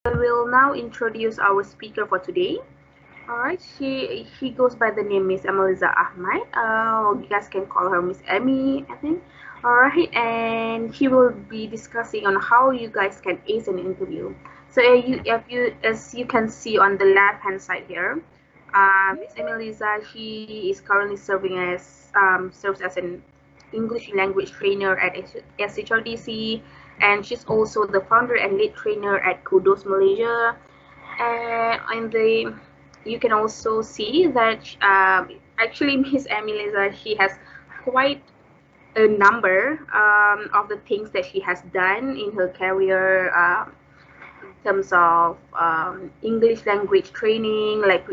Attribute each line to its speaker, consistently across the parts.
Speaker 1: I will now introduce our speaker for today. All right, she goes by the name Miss Emiliza Ahmad. You guys can call her Miss Emmy, I think. All right, and she will be discussing on how you guys can ace an interview. So as you can see on the left hand side here, Miss Emiliza, she is currently serves as an English language trainer at SHRDC, and she's also the founder and lead trainer at Kudos Malaysia. And on the you can also see that actually Miss Emiliza, she has quite a number of the things that she has done in her career, in terms of English language training, like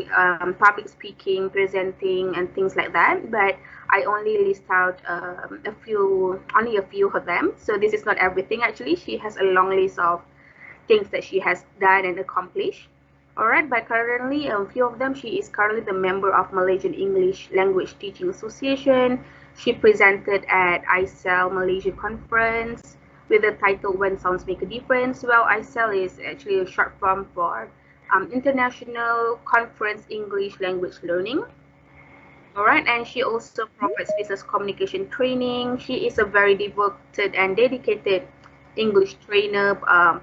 Speaker 1: public speaking, presenting, and things like that. But I only list out only a few of them. So this is not everything. Actually, she has a long list of things that she has done and accomplished. Alright, but currently, a few of them, she is currently the member of Malaysian English Language Teaching Association. She presented at ISEL Malaysia Conference with the title When Sounds Make a Difference. Well, ISEL is actually a short form for International Conference English Language Learning. Alright, and she also provides business communication training. She is a very devoted and dedicated English trainer,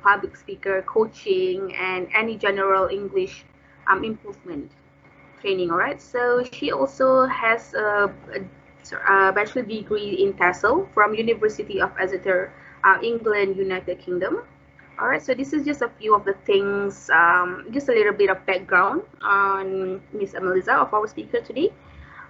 Speaker 1: public speaker, coaching, and any general English improvement training. All right. So she also has a bachelor degree in TESOL from University of Exeter, England, United Kingdom. All right. So this is just a few of the things, just a little bit of background on Miss Emiliza, of our speaker today.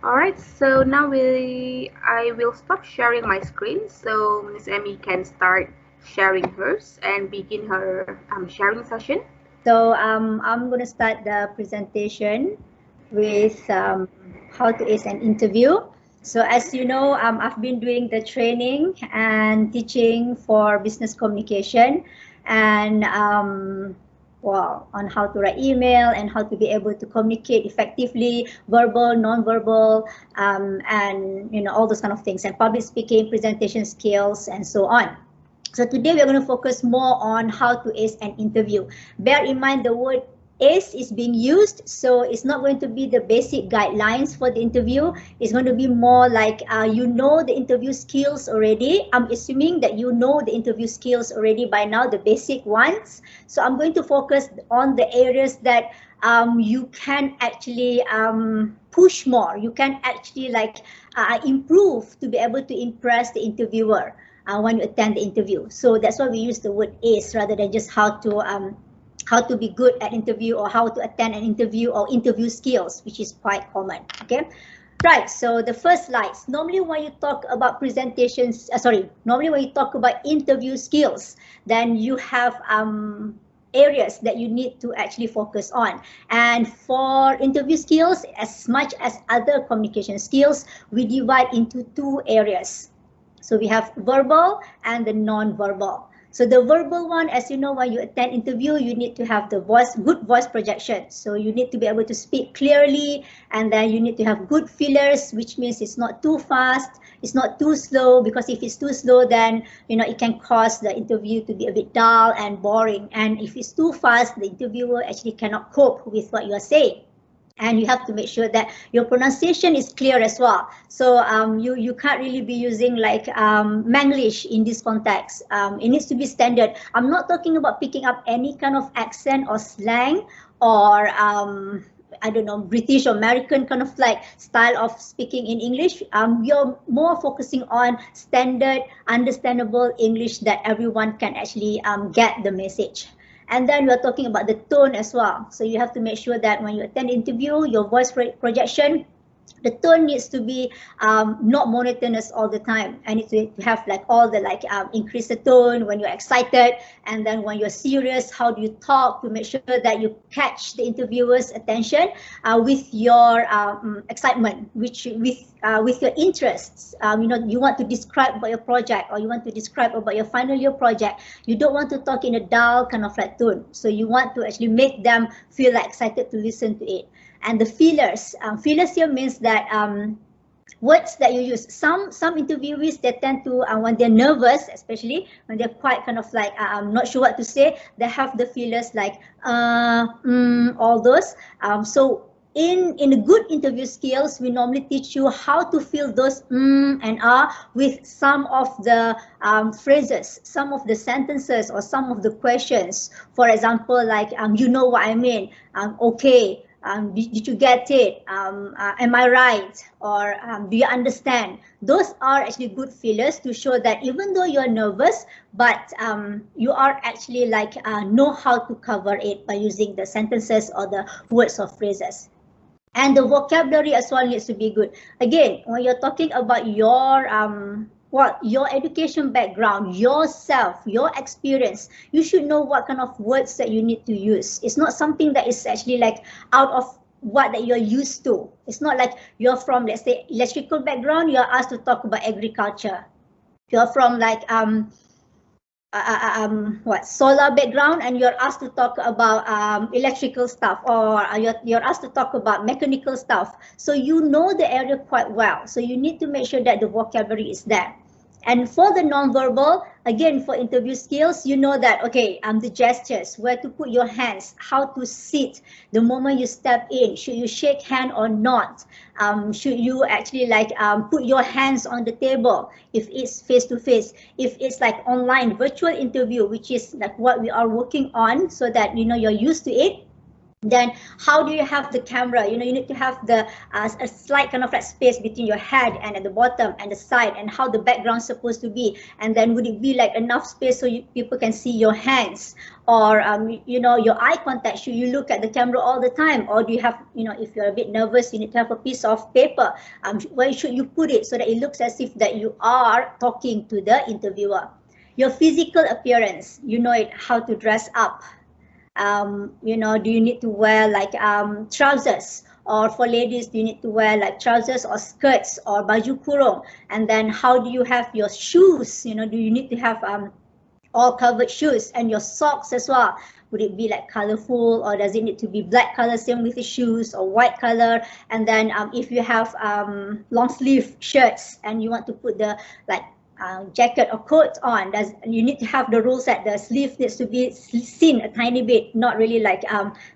Speaker 1: All right, so now I will stop sharing my screen so Miss Emmy can start sharing hers and begin her sharing session.
Speaker 2: So I'm going to start the presentation with how to ace an interview. So as you know, I've been doing the training and teaching for business communication and on how to write email and how to be able to communicate effectively, verbal, non-verbal, and all those kind of things, and public speaking, presentation skills, and so on. So today we're going to focus more on how to ace an interview. Bear in mind the word ace is being used, so it's not going to be the basic guidelines for the interview. It's going to be more like the interview skills already. I'm assuming that you know the interview skills already by now, the basic ones. So I'm going to focus on the areas that you can actually push more. You can actually improve to be able to impress the interviewer when you attend the interview. So that's why we use the word ace rather than just how to be good at interview or how to attend an interview or interview skills, which is quite common. Okay, right. So the first slides. Normally when you talk about presentations, normally when you talk about interview skills, then you have areas that you need to actually focus on. And for interview skills, as much as other communication skills, we divide into two areas. So we have verbal and the non-verbal. So the verbal one, as you know, when you attend interview, you need to have the good voice projection. So you need to be able to speak clearly, and then you need to have good fillers, which means it's not too fast, it's not too slow, because if it's too slow, then it can cause the interview to be a bit dull and boring. And if it's too fast, the interviewer actually cannot cope with what you are saying. And you have to make sure that your pronunciation is clear as well. So you can't really be using like Manglish in this context. It needs to be standard. I'm not talking about picking up any kind of accent or slang or I don't know, British or American kind of like style of speaking in English. You're more focusing on standard, understandable English that everyone can actually get the message. And then we're talking about the tone as well. So you have to make sure that when you attend the interview, your voice projection, the tone needs to be not monotonous all the time. I need to have like all the increase the tone when you're excited, and then when you're serious, how do you talk to make sure that you catch the interviewer's attention with your excitement, with your interests. You want to describe about your project, or you want to describe about your final year project. You don't want to talk in a dull kind of like tone. So you want to actually make them feel like excited to listen to it. And the feelers here means that words that you use. Some interviewees, they tend to when they're nervous, especially when they're quite kind of like I'm not sure what to say, they have the feelers like all those. So in a good interview skills, we normally teach you how to fill those and with some of the phrases, some of the sentences, or some of the questions. For example, like you know what I mean, okay, did you get it? Am I right? Or do you understand? Those are actually good fillers to show that even though you're nervous, but you are actually like know how to cover it by using the sentences or the words or phrases. And the vocabulary as well needs to be good. Again, when you're talking about your your education background, yourself, your experience, you should know what kind of words that you need to use. It's not something that is actually like out of what that you're used to. It's not like you're from, let's say, electrical background, you're asked to talk about agriculture. You're from like solar background and you're asked to talk about electrical stuff, or you're asked to talk about mechanical stuff. So you know the area quite well. So you need to make sure that the vocabulary is there. And for the non-verbal, again, for interview skills, you know that, okay, the gestures, where to put your hands, how to sit the moment you step in, should you shake hand or not, should you actually like put your hands on the table if it's face-to-face, if it's like online virtual interview, which is like what we are working on, so that you know you're used to it. Then how do you have the camera? You know, you need to have the a slight kind of like space between your head and at the bottom and the side, and how the background's supposed to be. And then would it be like enough space so people can see your hands? Or you know, your eye contact, should you look at the camera all the time? Or do you have, you know, if you're a bit nervous, you need to have a piece of paper. Where should you put it so that it looks as if that you are talking to the interviewer? Your physical appearance, you know it, how to dress up. You know, do you need to wear like trousers? Or for ladies, do you need to wear like trousers or skirts or baju kurung? And then how do you have your shoes? You know, do you need to have all covered shoes? And your socks as well, would it be like colorful, or does it need to be black color, same with the shoes, or white color? And then if you have long sleeve shirts and you want to put the like jacket or coat on, you need to have the rules that the sleeve needs to be seen a tiny bit, not really like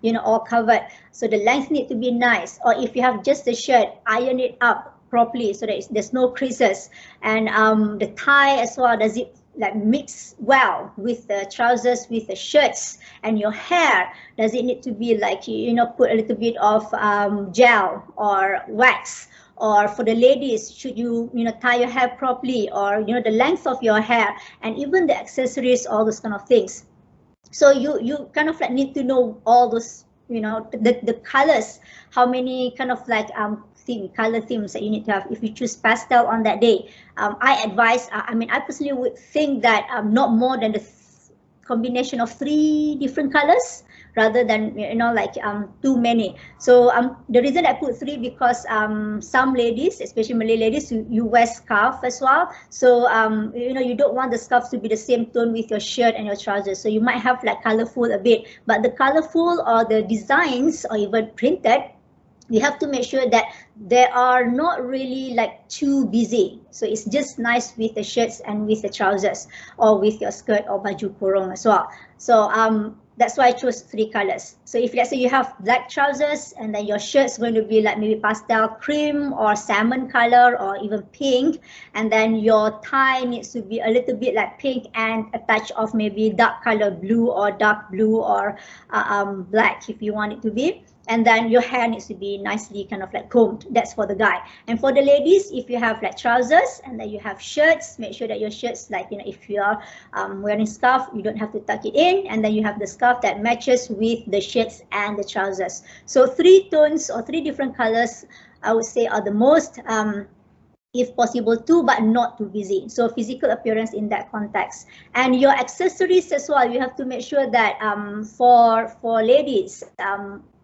Speaker 2: you know, all covered. So the length need to be nice. Or if you have just the shirt, iron it up properly so that there's no creases. And the tie as well, does it like mix well with the trousers, with the shirts? And your hair, does it need to be like, you know, put a little bit of gel or wax? Or for the ladies, should you know, tie your hair properly, or you know, the length of your hair, and even the accessories, all those kind of things. So you kind of like need to know all those, you know, the colors, how many kind of like color themes that you need to have. If you choose pastel on that day, I advise, I mean, I personally would think that not more than the combination of 3 different colors, rather than, you know, like too many. So the reason I put 3, because some ladies, especially Malay ladies, you wear scarf as well. So you know, you don't want the scarf to be the same tone with your shirt and your trousers. So you might have like colorful a bit, but the colorful or the designs, or even printed, you have to make sure that they are not really like too busy. So it's just nice with the shirts and with the trousers, or with your skirt or baju kurung as well. So that's why I chose 3 colors. So if let's say you have black trousers, and then your shirt's going to be like maybe pastel cream or salmon color, or even pink, and then your tie needs to be a little bit like pink and a touch of maybe dark color blue, or dark blue, or black if you want it to be. And then your hair needs to be nicely kind of like combed. That's for the guy. And for the ladies, if you have like trousers and then you have shirts, make sure that your shirts, like, you know, if you are wearing scarf, you don't have to tuck it in, and then you have the scarf that matches with the shirts and the trousers. So 3 tones or 3 different colors, I would say, are the most, if possible 2, but not too busy. So physical appearance in that context. And your accessories as well, you have to make sure that for ladies,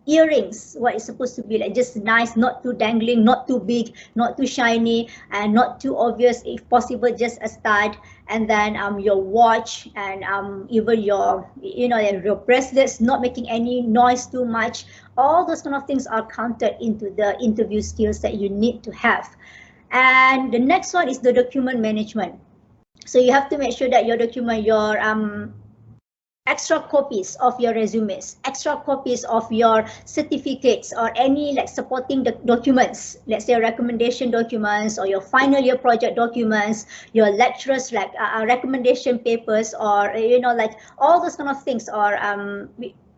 Speaker 2: earrings, what is supposed to be like just nice, not too dangling, not too big, not too shiny, and not too obvious. If possible, just a stud. And then your watch, and even your, you know, your bracelets, not making any noise too much. All those kind of things are counted into the interview skills that you need to have. And the next one is the document management. So you have to make sure that your document, your extra copies of your resumes, extra copies of your certificates or any like supporting the documents, let's say recommendation documents or your final year project documents, your lecturers like recommendation papers, or like all those kind of things, or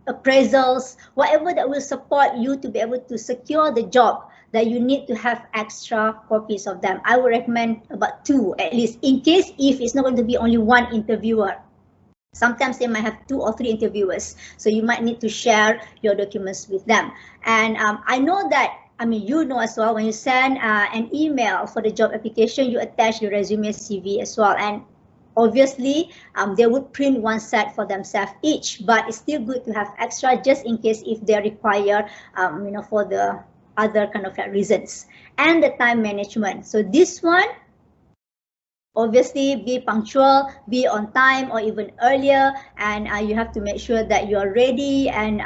Speaker 2: appraisals, whatever that will support you to be able to secure the job, that you need to have extra copies of them. I would recommend about 2 at least, in case if it's not going to be only one interviewer. Sometimes they might have 2 or 3 interviewers, so you might need to share your documents with them. And I know that, you know as well, when you send an email for the job application, you attach your resume, CV as well. And obviously, they would print one set for themselves each, but it's still good to have extra just in case if they require, for the other kind of like reasons. And the time management. So this one, obviously be punctual, be on time or even earlier, and you have to make sure that you are ready. And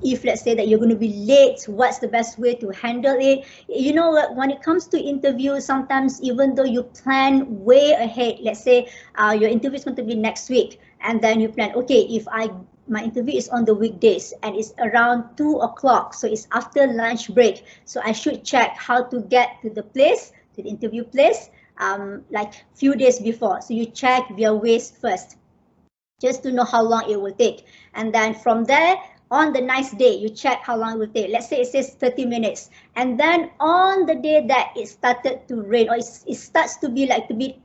Speaker 2: if let's say that you're going to be late, what's the best way to handle it? When it comes to interviews, sometimes even though you plan way ahead, let's say your interview is going to be next week, and then you plan, okay, if my interview is on the weekdays and it's around 2 o'clock, so it's after lunch break, so I should check how to get to the place, to the interview place, like few days before. So you check via Waze first, just to know how long it will take. And then from there, on the nice day, you check how long it will take. Let's say it says 30 minutes. And then on the day that it started to rain, or it starts to be like a bit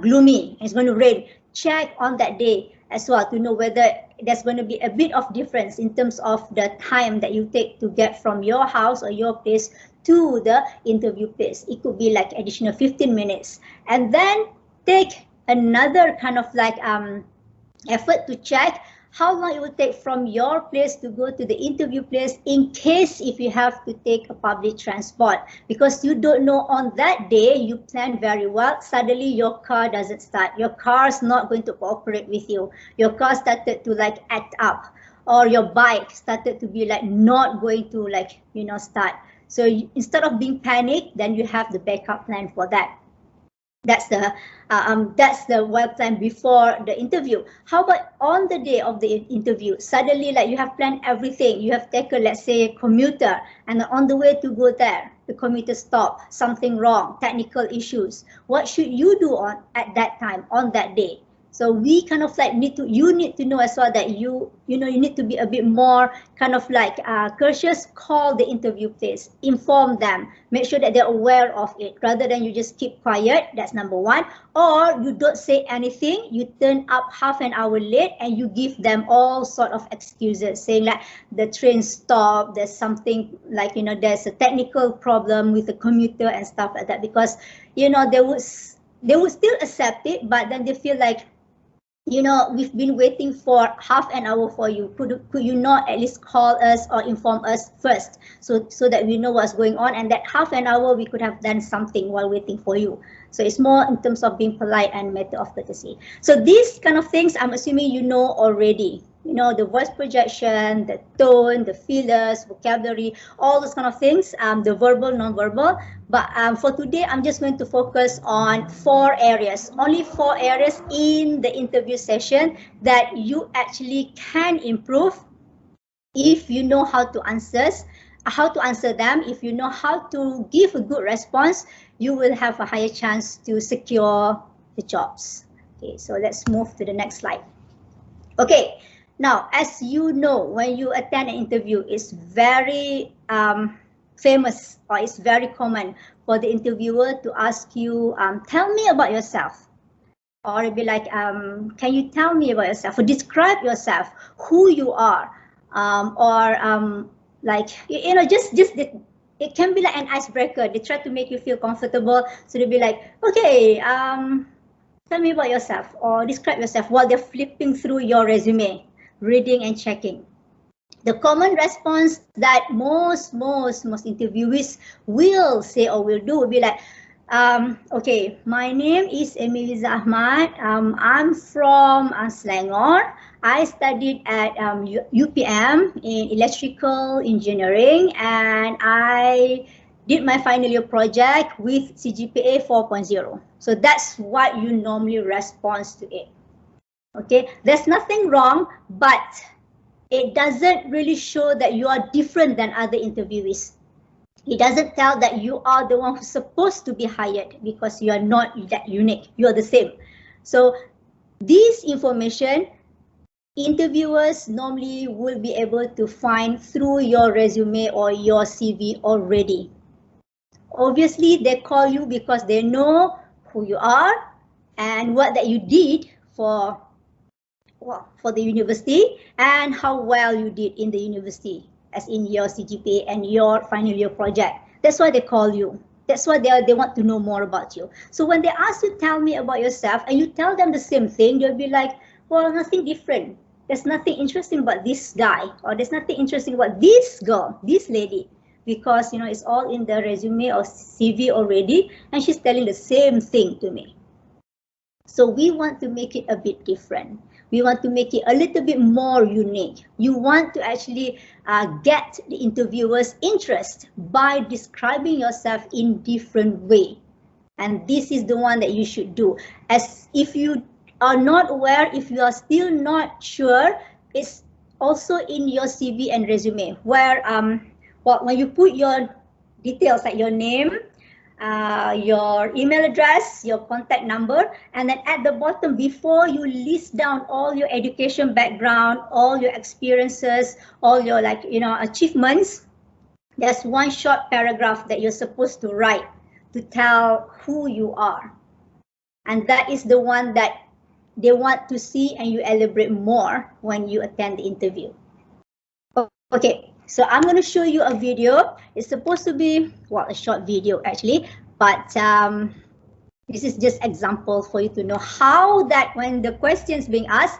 Speaker 2: gloomy, it's going to rain, check on that day as well to know whether there's going to be a bit of difference in terms of the time that you take to get from your house or your place to the interview place. It could be like additional 15 minutes. And then take another kind of like effort to check how long it will take from your place to go to the interview place, in case if you have to take a public transport, because you don't know on that day, you plan very well, suddenly your car doesn't start, your car's not going to cooperate with you, your car started to like act up, or your bike started to be like not going to like start. So instead of being panicked, then you have the backup plan for that. That's the well plan before the interview. How about on the day of the interview? Suddenly, like you have planned everything. You have taken, let's say, a commuter, and on the way to go there, the commuter stopped, something wrong, technical issues. What should you do at that time, on that day? So we kind of like you need to know as well that you need to be a bit more kind of like courteous. Call the interview place, inform them, make sure that they're aware of it, rather than you just keep quiet. That's number one. Or you don't say anything, you turn up half an hour late, and you give them all sort of excuses, saying like the train stopped, there's something like there's a technical problem with the commuter and stuff like that, because they would still accept it, but then they feel like, we've been waiting for half an hour for you. Could you not at least call us or inform us first, so that we know what's going on, and that half an hour we could have done something while waiting for you. So it's more in terms of being polite and matter of courtesy. So these kind of things, I'm assuming you know already. The voice projection, the tone, the fillers, vocabulary, all those kind of things, the verbal, non-verbal. But for today, I'm just going to focus on 4 areas, only 4 areas in the interview session that you actually can improve if you know how to answer them. If you know how to give a good response, you will have a higher chance to secure the jobs. Okay, so let's move to the next slide. Okay. Now, as you know, when you attend an interview, it's very famous, or it's very common for the interviewer to ask you, tell me about yourself. Or it'd be like, can you tell me about yourself, or describe yourself, who you are, like, it can be like an icebreaker. They try to make you feel comfortable. So they'll be like, okay, tell me about yourself, or describe yourself, while they're flipping through your resume, reading and checking. The common response that most interviewees will say or will do will be like, okay, my name is Emiliza Ahmad. I'm from Selangor. I studied at UPM in electrical engineering, and I did my final year project with CGPA 4.0. So that's what you normally respond to it. Okay, there's nothing wrong, but it doesn't really show that you are different than other interviewees. It doesn't tell that you are the one who's supposed to be hired, because you are not that unique. You are the same. So this information, interviewers normally will be able to find through your resume or your CV already. Obviously, they call you because they know who you are and what that you did for the university and how well you did in the university, as in your CGPA and your final year project. That's why they call you. That's why they want to know more about you. So when they ask you, tell me about yourself, and you tell them the same thing, they'll be like, well, nothing different. There's nothing interesting about this guy, or there's nothing interesting about this girl, this lady, because it's all in the resume or CV already, and she's telling the same thing to me. So we want to make it a bit different. We want to make it a little bit more unique. You want to actually get the interviewer's interest by describing yourself in different way. And this is the one that you should do. As if you are not aware, if you are still not sure, it's also in your CV and resume, where when you put your details like your name, your email address, your contact number, and then at the bottom, before you list down all your education background, all your experiences, all your achievements, there's one short paragraph that you're supposed to write to tell who you are. And that is the one that they want to see, and you elaborate more when you attend the interview. Okay, so I'm going to show you a video. It's supposed to be, a short video actually, but this is just example for you to know how that when the questions being asked,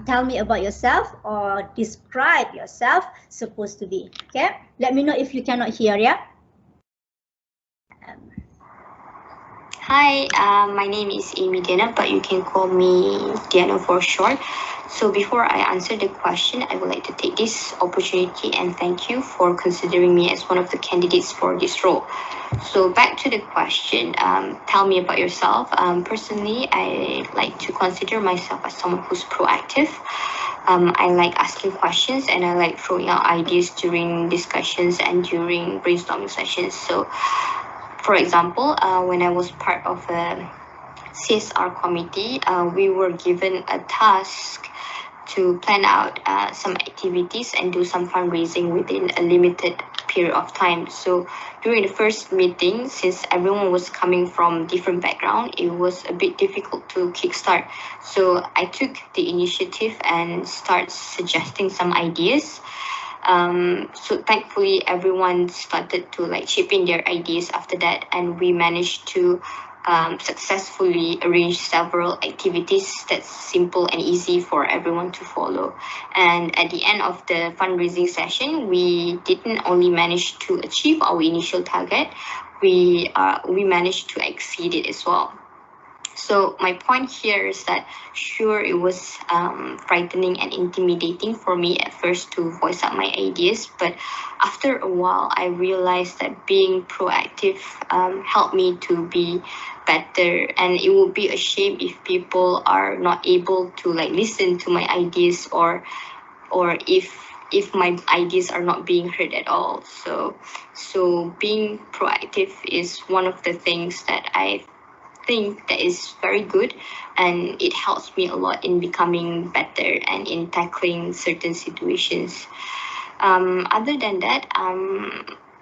Speaker 2: tell me about yourself or describe yourself, supposed to be. Okay, let me know if you cannot hear, yeah?
Speaker 3: Hi, my name is Amy Diana, but you can call me Diana for short. So before I answer the question, I would like to take this opportunity and thank you for considering me as one of the candidates for this role. So back to the question, tell me about yourself. Personally, I like to consider myself as someone who's proactive. I like asking questions, and I like throwing out ideas during discussions and during brainstorming sessions. So for example, when I was part of a CSR committee, we were given a task to plan out some activities and do some fundraising within a limited period of time. So during the first meeting, since everyone was coming from different background, it was a bit difficult to kickstart. So I took the initiative and started suggesting some ideas. So thankfully everyone started to chip in their ideas after that, and we managed to successfully arrange several activities that's simple and easy for everyone to follow. And at the end of the fundraising session, we didn't only manage to achieve our initial target, we managed to exceed it as well. So my point here is that sure, it was frightening and intimidating for me at first to voice out my ideas, but after a while I realized that being proactive helped me to be better, and it would be a shame if people are not able to listen to my ideas, or if my ideas are not being heard at all. So being proactive is one of the things that I think that is very good, and it helps me a lot in becoming better and in tackling certain situations. Other than that,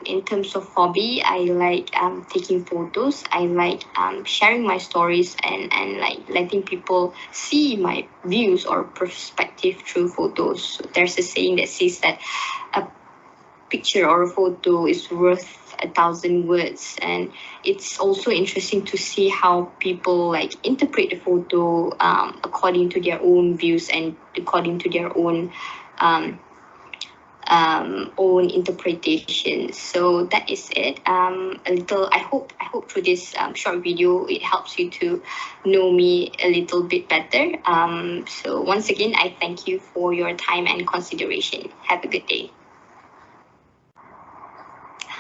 Speaker 3: in terms of hobby, I like taking photos. I like sharing my stories and letting people see my views or perspective through photos. So there's a saying that says that a picture or a photo is worth 1,000 words, and it's also interesting to see how people interpret the photo according to their own views and according to their own interpretation. So that is it. A little. I hope through this short video it helps you to know me a little bit better. So once again, I thank you for your time and consideration. Have a good day.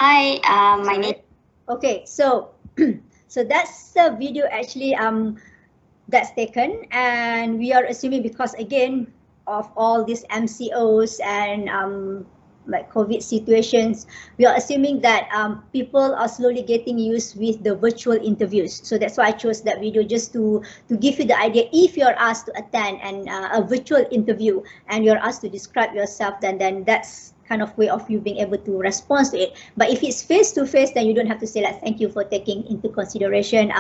Speaker 3: Hi, my name.
Speaker 2: Okay, so so that's the video actually that's taken, and we are assuming because again of all these MCOs and like COVID situations, we are assuming that people are slowly getting used with the virtual interviews. So that's why I chose that video, just to give you the idea. If you're asked to attend a virtual interview and you're asked to describe yourself, then that's kind of way of you being able to respond to it. But if it's face to face, then you don't have to say like thank you for taking into consideration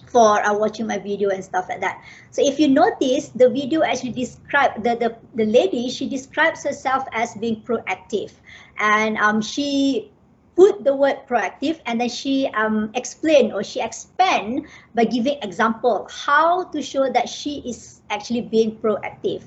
Speaker 2: for watching my video and stuff like that. So if you notice, the video actually describe the lady, she describes herself as being proactive, and she put the word proactive, and then she explain, or she expand by giving example how to show that she is actually being proactive,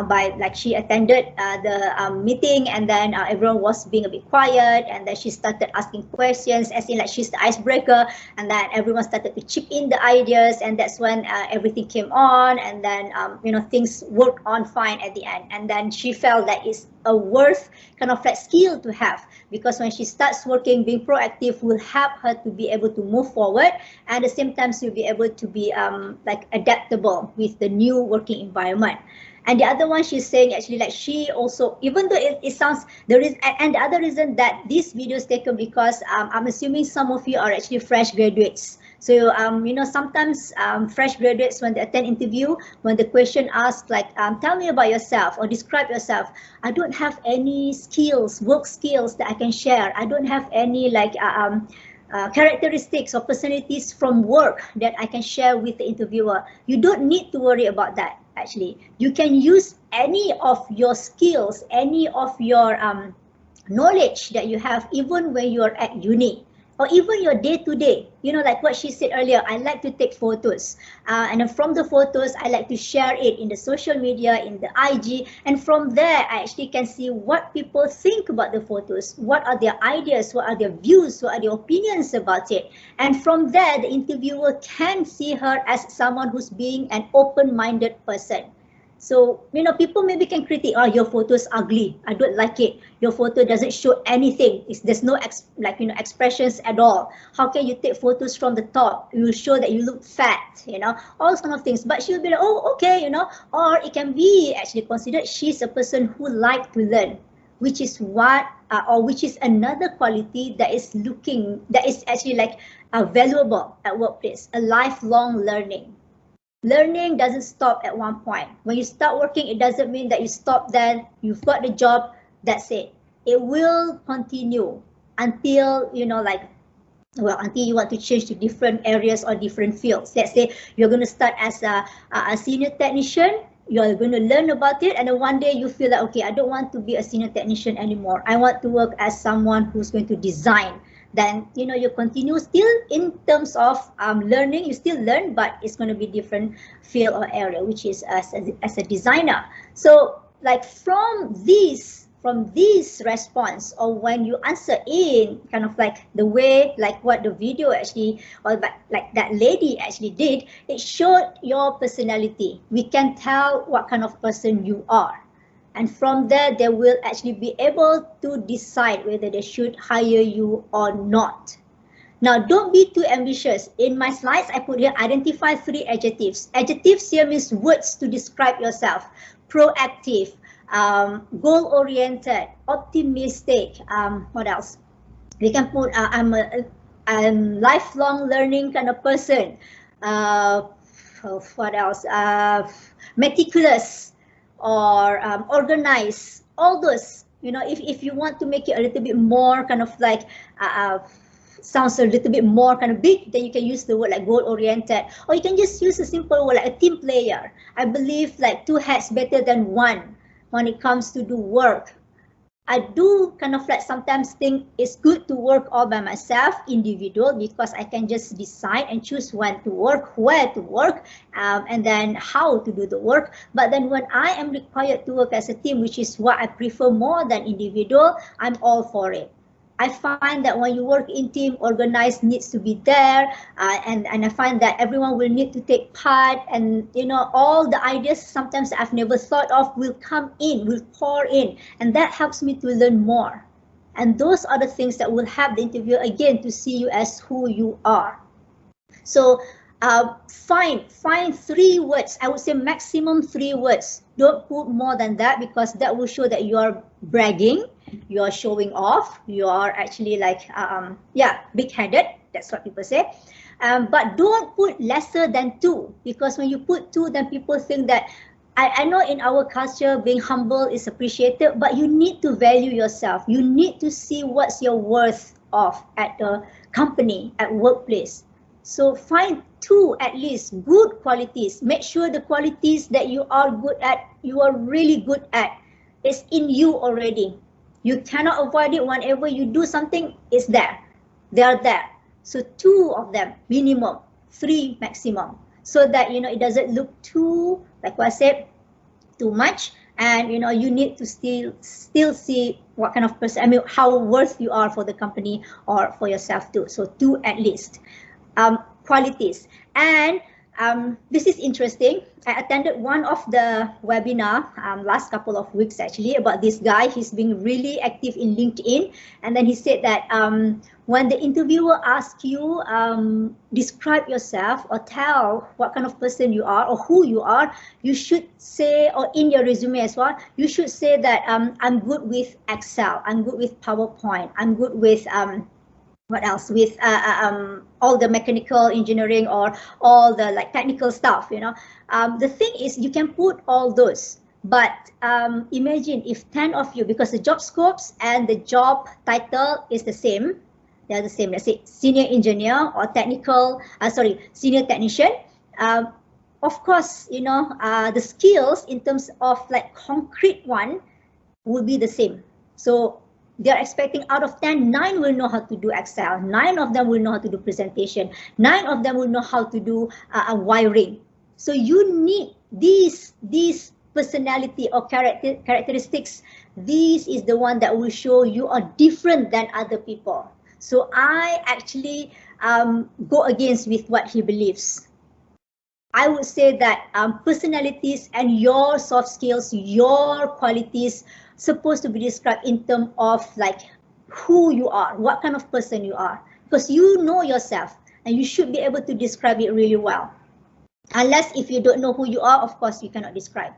Speaker 2: by like she attended the meeting, and then everyone was being a bit quiet, and then she started asking questions, as in like she's the icebreaker, and then everyone started to chip in the ideas, and that's when everything came on, and then things worked on fine at the end. And then she felt that it's a worth kind of like skill to have, because when she starts working, being proactive will help her to be able to move forward, and at the same time she'll be able to be like adaptable with the new working environment. And the other one, she's saying actually like she also, even though it sounds, there is, and the other reason that this video is taken because I'm assuming some of you are actually fresh graduates. So sometimes fresh graduates, when they attend interview, when the question asks like tell me about yourself or describe yourself, I don't have any skills, work skills that I can share. I don't have any like characteristics or personalities from work that I can share with the interviewer. You don't need to worry about that. Actually, you can use any of your skills, any of your knowledge that you have, even when you are at uni, or even your day-to-day. Like what she said earlier, I like to take photos, and then from the photos I like to share it in the social media, in the IG, and from there I actually can see what people think about the photos, what are their ideas, what are their views, what are their opinions about it. And from there the interviewer can see her as someone who's being an open-minded person. So, people maybe can critique, oh, your photo is ugly, I don't like it. Your photo doesn't show anything. There's no expressions at all. How can you take photos from the top? You will show that you look fat, all those kind of things. But she'll be like, oh, okay, or it can be actually considered she's a person who likes to learn, which is which is another quality that is actually like valuable at workplace, a lifelong learning. Learning doesn't stop at one point. When you start working, it doesn't mean that you stop then, you've got the job, that's it. It will continue until, until you want to change to different areas or different fields. Let's say you're going to start as a senior technician, you're going to learn about it, and then one day you feel like, okay, I don't want to be a senior technician anymore. I want to work as someone who's going to design. Then you continue still in terms of learning, you still learn, but it's going to be different field or area, which is as a designer. So like from this response, or when you answer in kind of like the way like what the video actually, or like that lady actually did, it showed your personality. We can tell what kind of person you are. And from there, they will actually be able to decide whether they should hire you or not. Now, don't be too ambitious. In my slides, I put here, identify 3 adjectives. Adjectives here means words to describe yourself. Proactive, goal-oriented, optimistic, what else? We can put, I'm a lifelong learning kind of person. What else? Meticulous, or organized. All those, if you want to make it a little bit more kind of like sounds a little bit more kind of big, then you can use the word like goal oriented, or you can just use a simple word like a team player. I believe like 2 heads better than 1 when it comes to do work. I do kind of like sometimes think it's good to work all by myself, individual, because I can just decide and choose when to work, where to work, and then how to do the work. But then when I am required to work as a team, which is what I prefer more than individual, I'm all for it. I find that when you work in team, organized needs to be there, and I find that everyone will need to take part, and all the ideas sometimes I've never thought of will come in, will pour in, and that helps me to learn more. And those are the things that will help the interviewer again to see you as who you are. So find 3 words. I would say maximum 3 words. Don't put more than that, because that will show that you are bragging, you are showing off, you are actually like big-headed. That's what people say. But don't put lesser than 2, because when you put 2, then people think that, I know in our culture being humble is appreciated, but you need to value yourself. You need to see what's your worth of at the company, at workplace. So find 2 at least good qualities. Make sure the qualities that you are good at, you are really good at, is in you already. You cannot avoid it. Whenever you do something, it's there. They are there. So 2 of them minimum, 3 maximum, so that it doesn't look too, like what I said, too much, and you need to still see what kind of person, how worth you are for the company or for yourself too. So 2 at least. Qualities. And this is interesting. I attended one of the webinar last couple of weeks actually about this guy. He's being really active in LinkedIn, and then he said that when the interviewer asks you describe yourself or tell what kind of person you are or who you are, you should say, or in your resume as well, you should say that I'm good with Excel, I'm good with PowerPoint, I'm good with what else, with all the mechanical engineering or all the like technical stuff. The thing is, you can put all those, but imagine if 10 of you, because the job scopes and the job title is the same, they're the same, let's say senior engineer or senior technician, of course the skills in terms of like concrete one will be the same. So they're expecting out of 10, 9 will know how to do Excel, 9 of them will know how to do presentation, 9 of them will know how to do wiring. So you need these personality or characteristics. This is the one that will show you are different than other people. So I actually go against with what he believes. I would say that personalities and your soft skills, your qualities, supposed to be described in terms of like who you are, what kind of person you are, because you know yourself and you should be able to describe it really well. Unless if you don't know who you are, of course you cannot describe.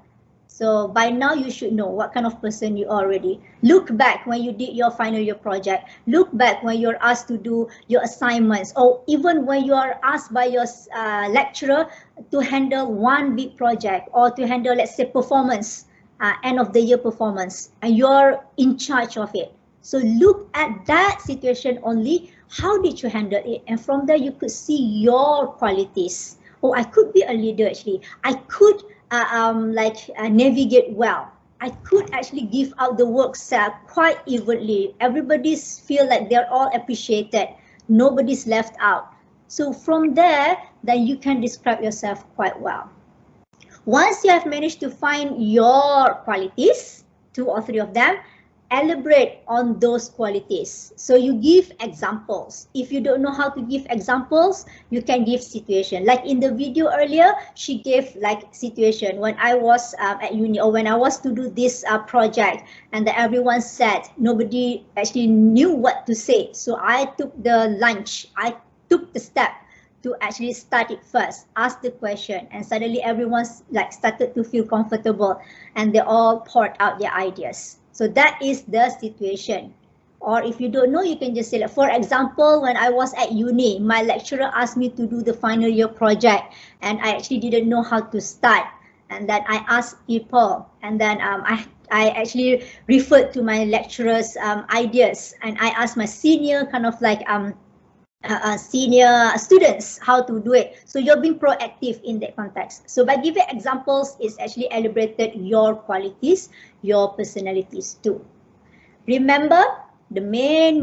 Speaker 2: So by now you should know what kind of person you are already. Look back when you did your final year project. Look back when you're asked to do your assignments, or even when you are asked by your lecturer to handle one big project or to handle, let's say, performance, end of the year performance, and you're in charge of it. So look at that situation only. How did you handle it? And from there you could see your qualities. Oh, I could be a leader actually. I could navigate well. I could actually give out the work quite evenly. Everybody's feel like they're all appreciated. Nobody's left out. So from there, then you can describe yourself quite well. Once you have managed to find your qualities, 2 or 3 of them, elaborate on those qualities. So you give examples. If you don't know how to give examples, you can give situation. Like in the video earlier, she gave like situation when I was at uni, or when I was to do this project, and everyone said nobody actually knew what to say. So I took the lunch. I took the step to actually start it first, ask the question, and suddenly everyone's like started to feel comfortable and they all poured out their ideas. So that is the situation. Or if you don't know, you can just say, like, for example, when I was at uni, my lecturer asked me to do the final year project and I actually didn't know how to start. And then I asked people, and then I actually referred to my lecturer's ideas, and I asked my senior kind of like senior students how to do it. So you're being proactive in that context. So by giving examples, it's actually elaborated your qualities, your personalities too. Remember, the main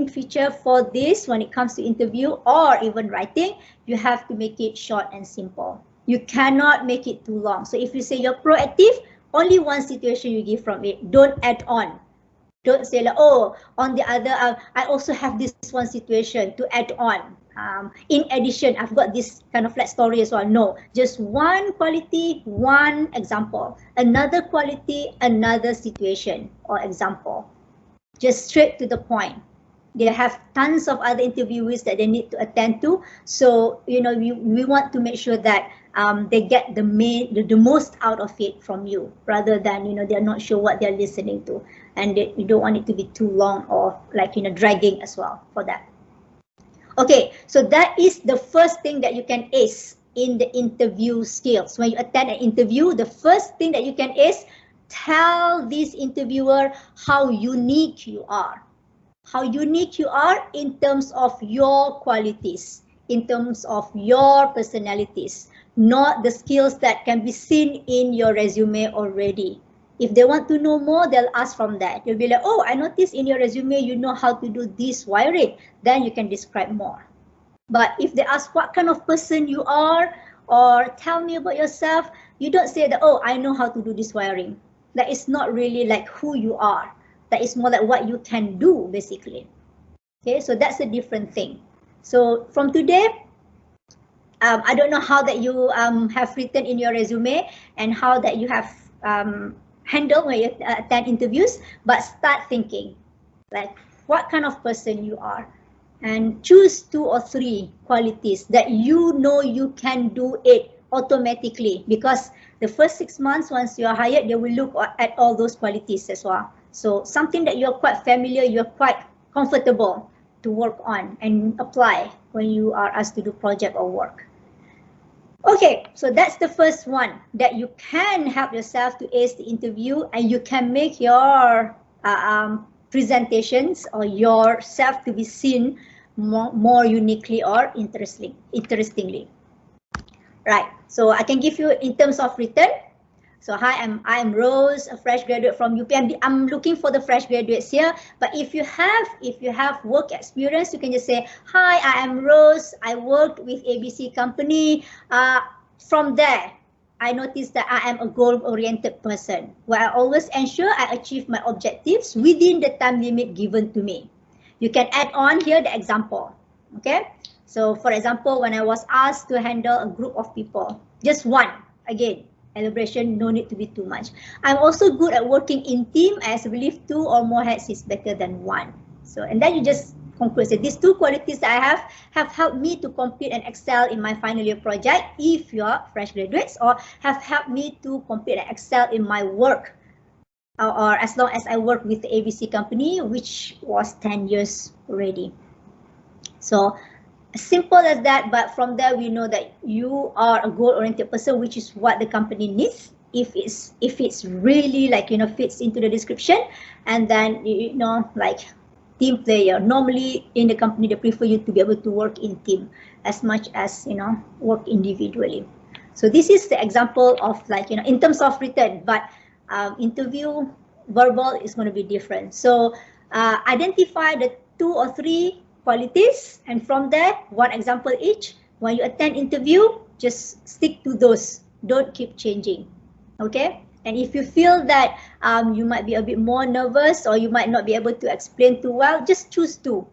Speaker 2: feature for this when it comes to interview or even writing, you have to make it short and simple. You cannot make it too long. So if you say you're proactive, only one situation you give from it. Don't add on. Don't say like, oh, on the other, I also have this one situation to add on. In addition, I've got this kind of flat story as well. No, just one quality, one example. Another quality, another situation or example. just straight to the point. They have tons of other interviewees that they need to attend to. So, you know, we want to make sure that they get the most out of it from you, rather than, you know, they're not sure what they're listening to, and you don't want it to be too long or like, you know, dragging as well for that. Okay, so that is the first thing that you can ace in the interview skills. When you attend an interview, the first thing that you can ace, tell this interviewer how unique you are. How unique you are in terms of your qualities, in terms of your personalities, not the skills that can be seen in your resume already. If they want to know more, they'll ask from that. You'll be like, oh, I noticed in your resume you know how to do this wiring. Then you can describe more. But if they ask what kind of person you are, or tell me about yourself, you don't say that, oh, I know how to do this wiring. That is not really like who you are. That is more like what you can do, basically. Okay, so that's a different thing. So from today, I don't know how that you have written in your resume and how that you have handled when you attend interviews, but start thinking like what kind of person you are, and choose 2 or 3 qualities that you know you can do it automatically, because the first 6 months, once you are hired, they will look at all those qualities as well. So something that you're quite familiar, you're quite comfortable to work on and apply when you are asked to do project or work. Okay, so that's the first one, that you can help yourself to ace the interview, and you can make your presentations or yourself to be seen more uniquely or interestingly. Right, so I can give you in terms of written. So hi, I'm Rose, a fresh graduate from UP. I'm looking for the fresh graduates here. But if you have work experience, you can just say, hi, I am Rose. I worked with ABC company. From there, I noticed that I am a goal-oriented person, where I always ensure I achieve my objectives within the time limit given to me. You can add on here the example. Okay. So for example, when I was asked to handle a group of people, just one, again, elaboration, no need to be too much. I'm also good at working in team, as I believe 2 or more heads is better than 1. So, and then you just conclude, say, these 2 qualities that I have helped me to complete and excel in my final year project, if you are fresh graduates, or have helped me to complete and excel in my work, or as long as I work with the ABC company, which was 10 years already. So, simple as that, but from there we know that you are a goal-oriented person, which is what the company needs. If it's really like, you know, fits into the description, and then, you know, like team player. Normally in the company they prefer you to be able to work in team as much as, you know, work individually. So this is the example of, like, you know, in terms of written, but interview verbal is going to be different. So identify the 2 or 3 qualities, and from there, 1 example each. When you attend interview, just stick to those. Don't keep changing. Okay? And if you feel that you might be a bit more nervous, or you might not be able to explain too well, just choose 2.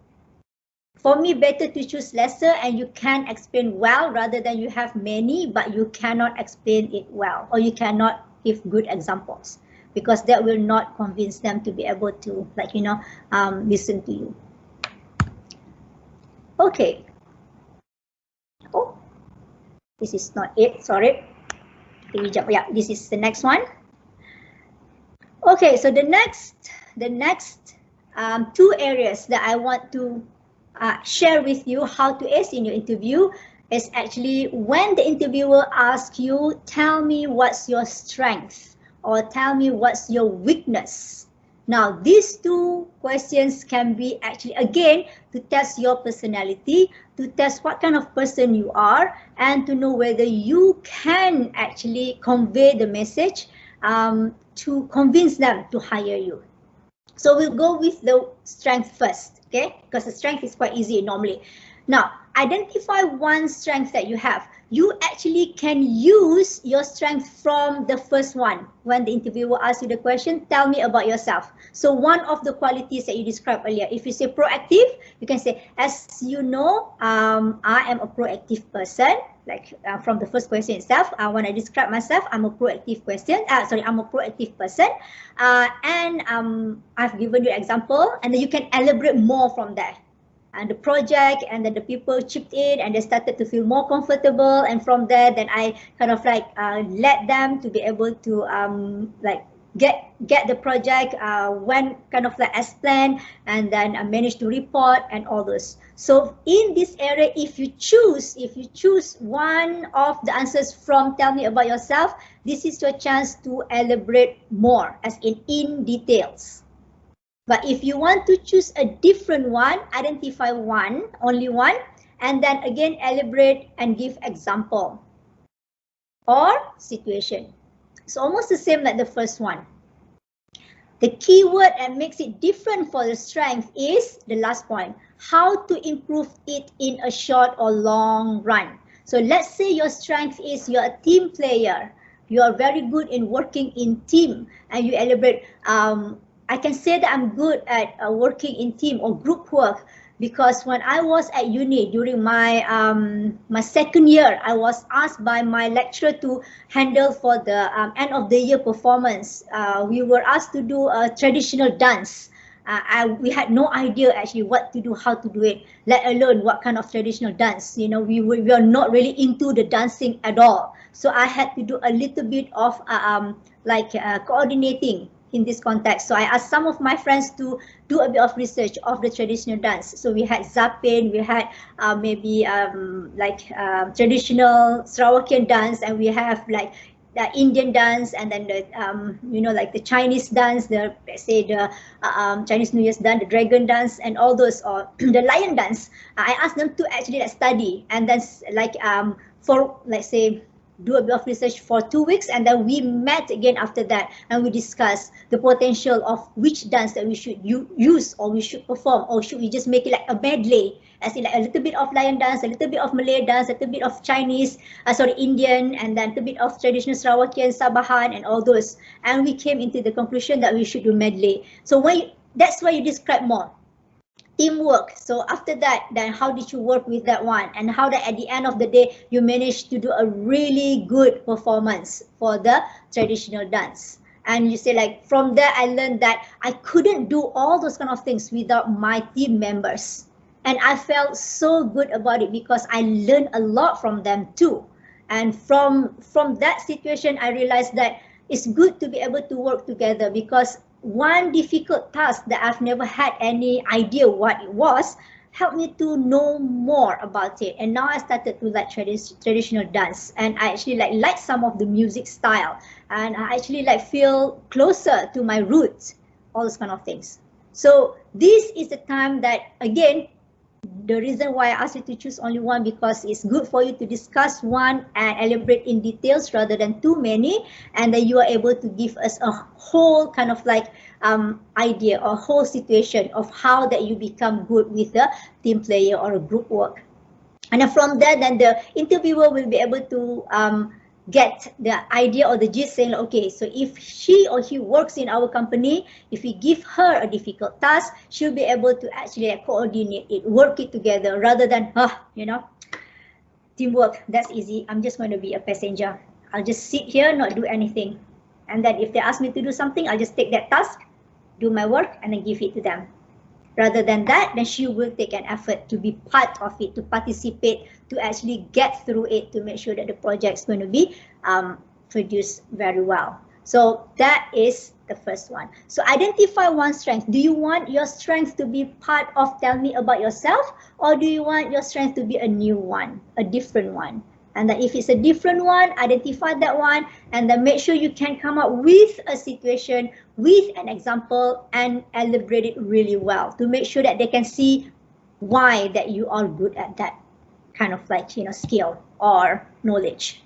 Speaker 2: For me, better to choose lesser and you can explain well, rather than you have many but you cannot explain it well, or you cannot give good examples, because that will not convince them to be able to, like, you know, listen to you. Okay. Oh, this is not it. Sorry. Yeah, this is the next one. Okay, so the next 2 areas that I want to share with you how to ace in your interview is actually when the interviewer asks you, tell me what's your strength, or tell me what's your weakness. Now, these 2 questions can be actually, again, to test your personality, to test what kind of person you are, and to know whether you can actually convey the message to convince them to hire you. So we'll go with the strength first, okay? Because the strength is quite easy normally. Now, identify 1 strength that you have. You actually can use your strength from the first one. When the interviewer asks you the question, tell me about yourself. So one of the qualities that you described earlier, if you say proactive, you can say, as you know, I am a proactive person. from the first question itself, when I describe myself, I'm a proactive I'm a proactive person, and I've given you an example, and then you can elaborate more from there. And the project, and then the people chipped in, and they started to feel more comfortable, and from there, then I kind of let them to be able to get the project when kind of as planned, and then I managed to report and all those. So in this area, if you choose one of the answers from tell me about yourself, this is your chance to elaborate more, as in details. But if you want to choose a different one, identify only one, and then again elaborate and give example or situation. It's almost the same like the first one. The key word that makes it different for the strength is the last point, how to improve it in a short or long run. So let's say your strength is you're a team player. You are very good in working in team, and you elaborate, I can say that I'm good at working in team or group work, because when I was at uni during my my second year, I was asked by my lecturer to handle for the end of the year performance. We were asked to do a traditional dance. We had no idea actually what to do, how to do it, let alone what kind of traditional dance. You know, we were not really into the dancing at all. So I had to do a little bit of coordinating in this context. So I asked some of my friends to do a bit of research of the traditional dance. So we had Zapin, we had traditional Sarawakian dance, and we have the Indian dance, and then the the Chinese dance, the let's say the Chinese New Year's dance, the dragon dance, and all those, or the lion dance. I asked them to actually study, and then for let's say do a bit of research for 2 weeks, and then we met again after that, and we discussed the potential of which dance that we should use, or we should perform, or should we just make it like a medley, as in like a little bit of lion dance, a little bit of Malay dance, a little bit of Chinese, Indian, and then a little bit of traditional Sarawakian, Sabahan, and all those. And we came into the conclusion that we should do medley. So that's why you describe more. Teamwork. So after that, then how did you work with that one, and how that at the end of the day you managed to do a really good performance for the traditional dance. And you say from there I learned that I couldn't do all those kind of things without my team members, and I felt so good about it because I learned a lot from them too. And from that situation, I realized that it's good to be able to work together, because one difficult task that I've never had any idea what it was helped me to know more about it. And now I started to like traditional dance, and I actually like some of the music style, and I actually feel closer to my roots, all those kind of things. So this is the time that, again, the reason why I asked you to choose only one, because it's good for you to discuss one and elaborate in details rather than too many, and then you are able to give us a whole kind of idea or whole situation of how that you become good with a team player or a group work. And then from there, then the interviewer will be able to get the idea or the gist, saying, okay, so if she or he works in our company, if we give her a difficult task, she'll be able to actually coordinate it, work it together, rather than, teamwork, that's easy, I'm just going to be a passenger. I'll just sit here, not do anything. And then if they ask me to do something, I'll just take that task, do my work, and then give it to them. Rather than that, then she will take an effort to be part of it, to participate, to actually get through it, to make sure that the project is going to be produced very well. So that is the first one. So identify one strength. Do you want your strength to be part of tell me about yourself, or do you want your strength to be a new one, a different one? And then if it's a different one, identify that one, and then make sure you can come up with a situation, with an example, and elaborate it really well to make sure that they can see why that you are good at that kind of skill or knowledge.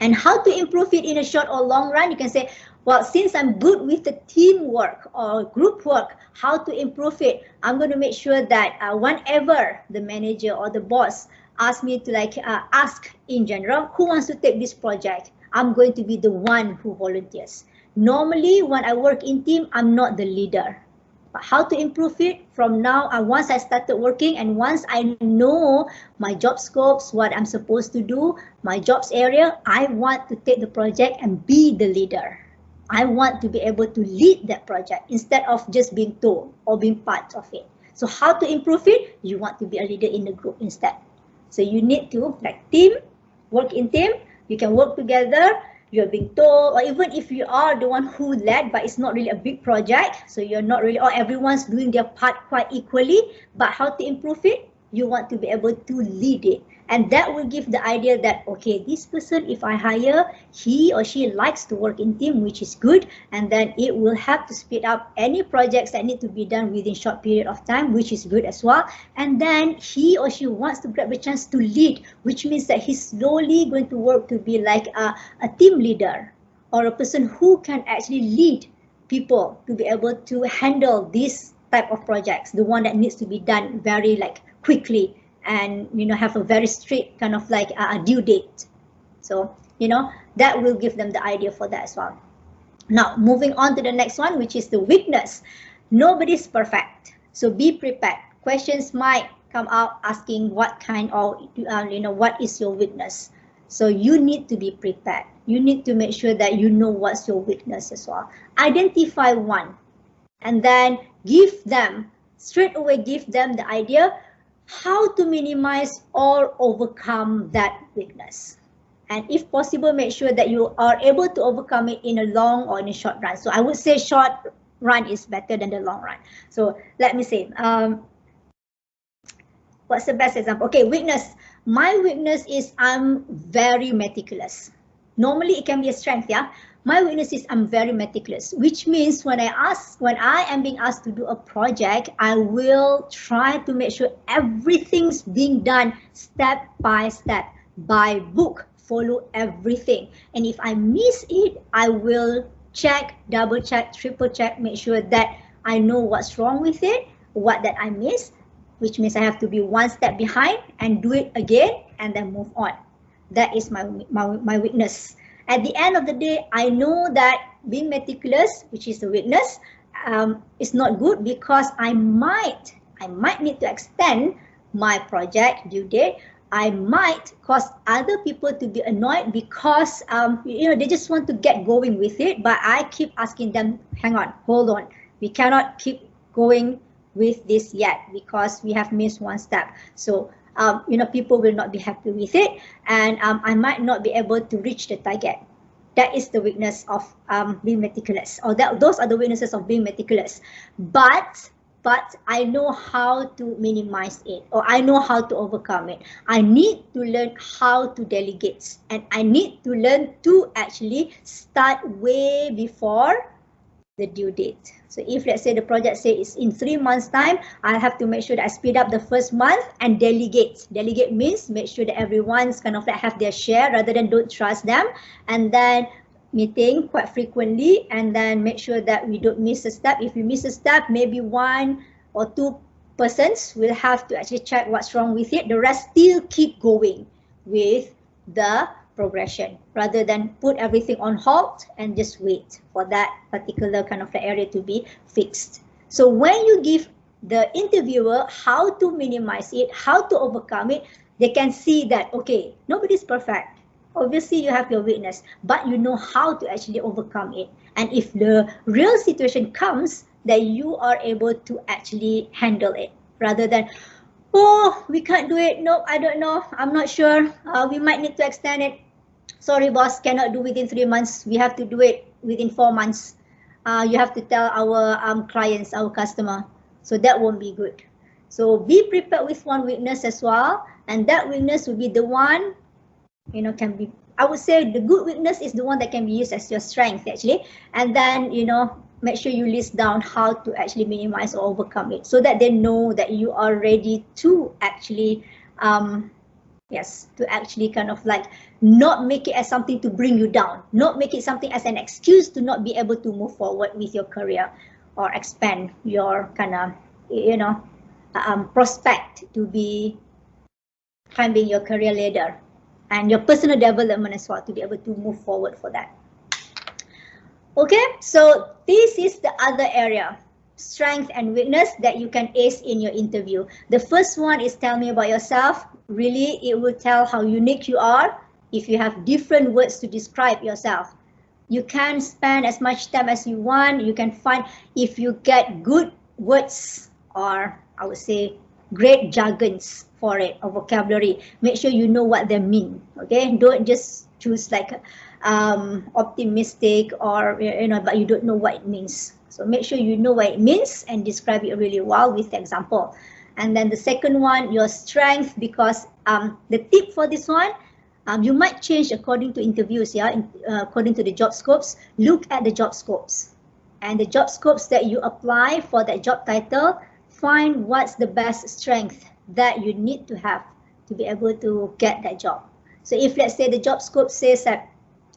Speaker 2: And how to improve it in a short or long run, you can say, well, since I'm good with the teamwork or group work, how to improve it? I'm going to make sure that whenever the manager or the boss ask me to ask in general, who wants to take this project, I'm going to be the one who volunteers. Normally, when I work in team, I'm not the leader. But how to improve it from now once I started working and once I know my job scopes, what I'm supposed to do, my jobs area, I want to take the project and be the leader. I want to be able to lead that project instead of just being told or being part of it. So how to improve it? You want to be a leader in the group instead. So you need to, like team, work in team, you can work together, you're being told, or even if you are the one who led, but it's not really a big project, so you're not really, or everyone's doing their part quite equally, but how to improve it? You want to be able to lead it. And that will give the idea that, okay, this person, if I hire, he or she likes to work in team, which is good. And then it will help to speed up any projects that need to be done within short period of time, which is good as well. And then he or she wants to grab a chance to lead, which means that he's slowly going to work to be like a team leader or a person who can actually lead people to be able to handle this type of projects, the one that needs to be done very like quickly and have a very strict kind of like a due date. So that will give them the idea for that as well. Now moving on to the next one, which is the weakness. Nobody's perfect, so be prepared. Questions might come out asking what kind of what is your weakness. So you need to be prepared. You need to make sure that you know what's your weakness as well. Identify one and then straight away give them the idea how to minimize or overcome that weakness. And if possible, make sure that you are able to overcome it in a long or in a short run. So I would say short run is better than the long run. So let me say, what's the best example? Okay, weakness. My weakness is I'm very meticulous. Normally it can be a strength, yeah? My weakness is I'm very meticulous, which means when I am being asked to do a project, I will try to make sure everything's being done step by step, by book, follow everything. And if I miss it, I will check, double check, triple check, make sure that I know what's wrong with it, what that I missed, which means I have to be one step behind and do it again and then move on. That is my weakness. At the end of the day, I know that being meticulous, which is a weakness, is not good because I might need to extend my project due date. I might cause other people to be annoyed because they just want to get going with it, but I keep asking them, hang on, hold on, we cannot keep going with this yet because we have missed one step. So people will not be happy with it, and I might not be able to reach the target. That is the weakness of being meticulous, or those are the weaknesses of being meticulous. But I know how to minimize it, or I know how to overcome it. I need to learn how to delegate, and I need to learn to actually start way before the due date. So if let's say the project says it's in 3 months time, I have to make sure that I speed up the first month and delegate. Delegate means make sure that everyone's kind of like have their share rather than don't trust them, and then meeting quite frequently, and then make sure that we don't miss a step. If we miss a step, maybe 1 or 2 persons will have to actually check what's wrong with it. The rest still keep going with the progression rather than put everything on halt and just wait for that particular kind of area to be fixed. So when you give the interviewer how to minimize it, how to overcome it, they can see that, okay, nobody's perfect. Obviously you have your weakness, but you know how to actually overcome it. And if the real situation comes, that you are able to actually handle it rather than, oh, we can't do it. No, I don't know. I'm not sure. We might need to extend it. Sorry, boss, cannot do within 3 months. We have to do it within 4 months. You have to tell our clients, our customer. So that won't be good. So be prepared with one weakness as well. And that weakness will be the one, can be, I would say the good weakness is the one that can be used as your strength actually. And then, make sure you list down how to actually minimize or overcome it so that they know that you are ready to actually, to actually kind of like not make it as something to bring you down, not make it something as an excuse to not be able to move forward with your career or expand your kind of, prospect to be climbing your career ladder and your personal development as well to be able to move forward for that. Okay, so this is the other area. strength and weakness that you can ace in your interview. The first one is tell me about yourself. Really, it will tell how unique you are. If you have different words to describe yourself, you can spend as much time as you want. You can find, if you get good words, or I would say great jargons for it, or vocabulary, make sure you know what they mean. Okay, don't just choose like optimistic, or but you don't know what it means. So make sure you know what it means and describe it really well with the example. And then the second one, your strength, because the tip for this one, you might change according to interviews, according to the job scopes. Look at the job scopes and the job scopes that you apply for that job title. Find what's the best strength that you need to have to be able to get that job. So if, let's say, the job scope says that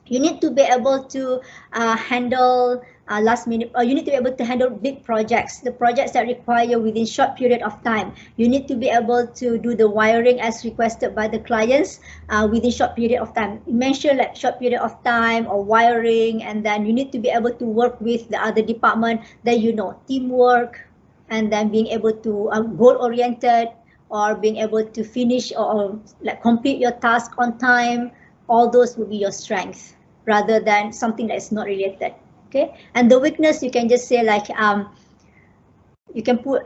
Speaker 2: you need to be able to handle last minute, or you need to be able to handle big projects, the projects that require within short period of time. You need to be able to do the wiring as requested by the clients within short period of time. Mention like short period of time or wiring, and then you need to be able to work with the other department, that teamwork, and then being able to goal oriented, or being able to finish or like complete your task on time. All those will be your strength rather than something that is not related. Okay, and the weakness, you can just say like you can put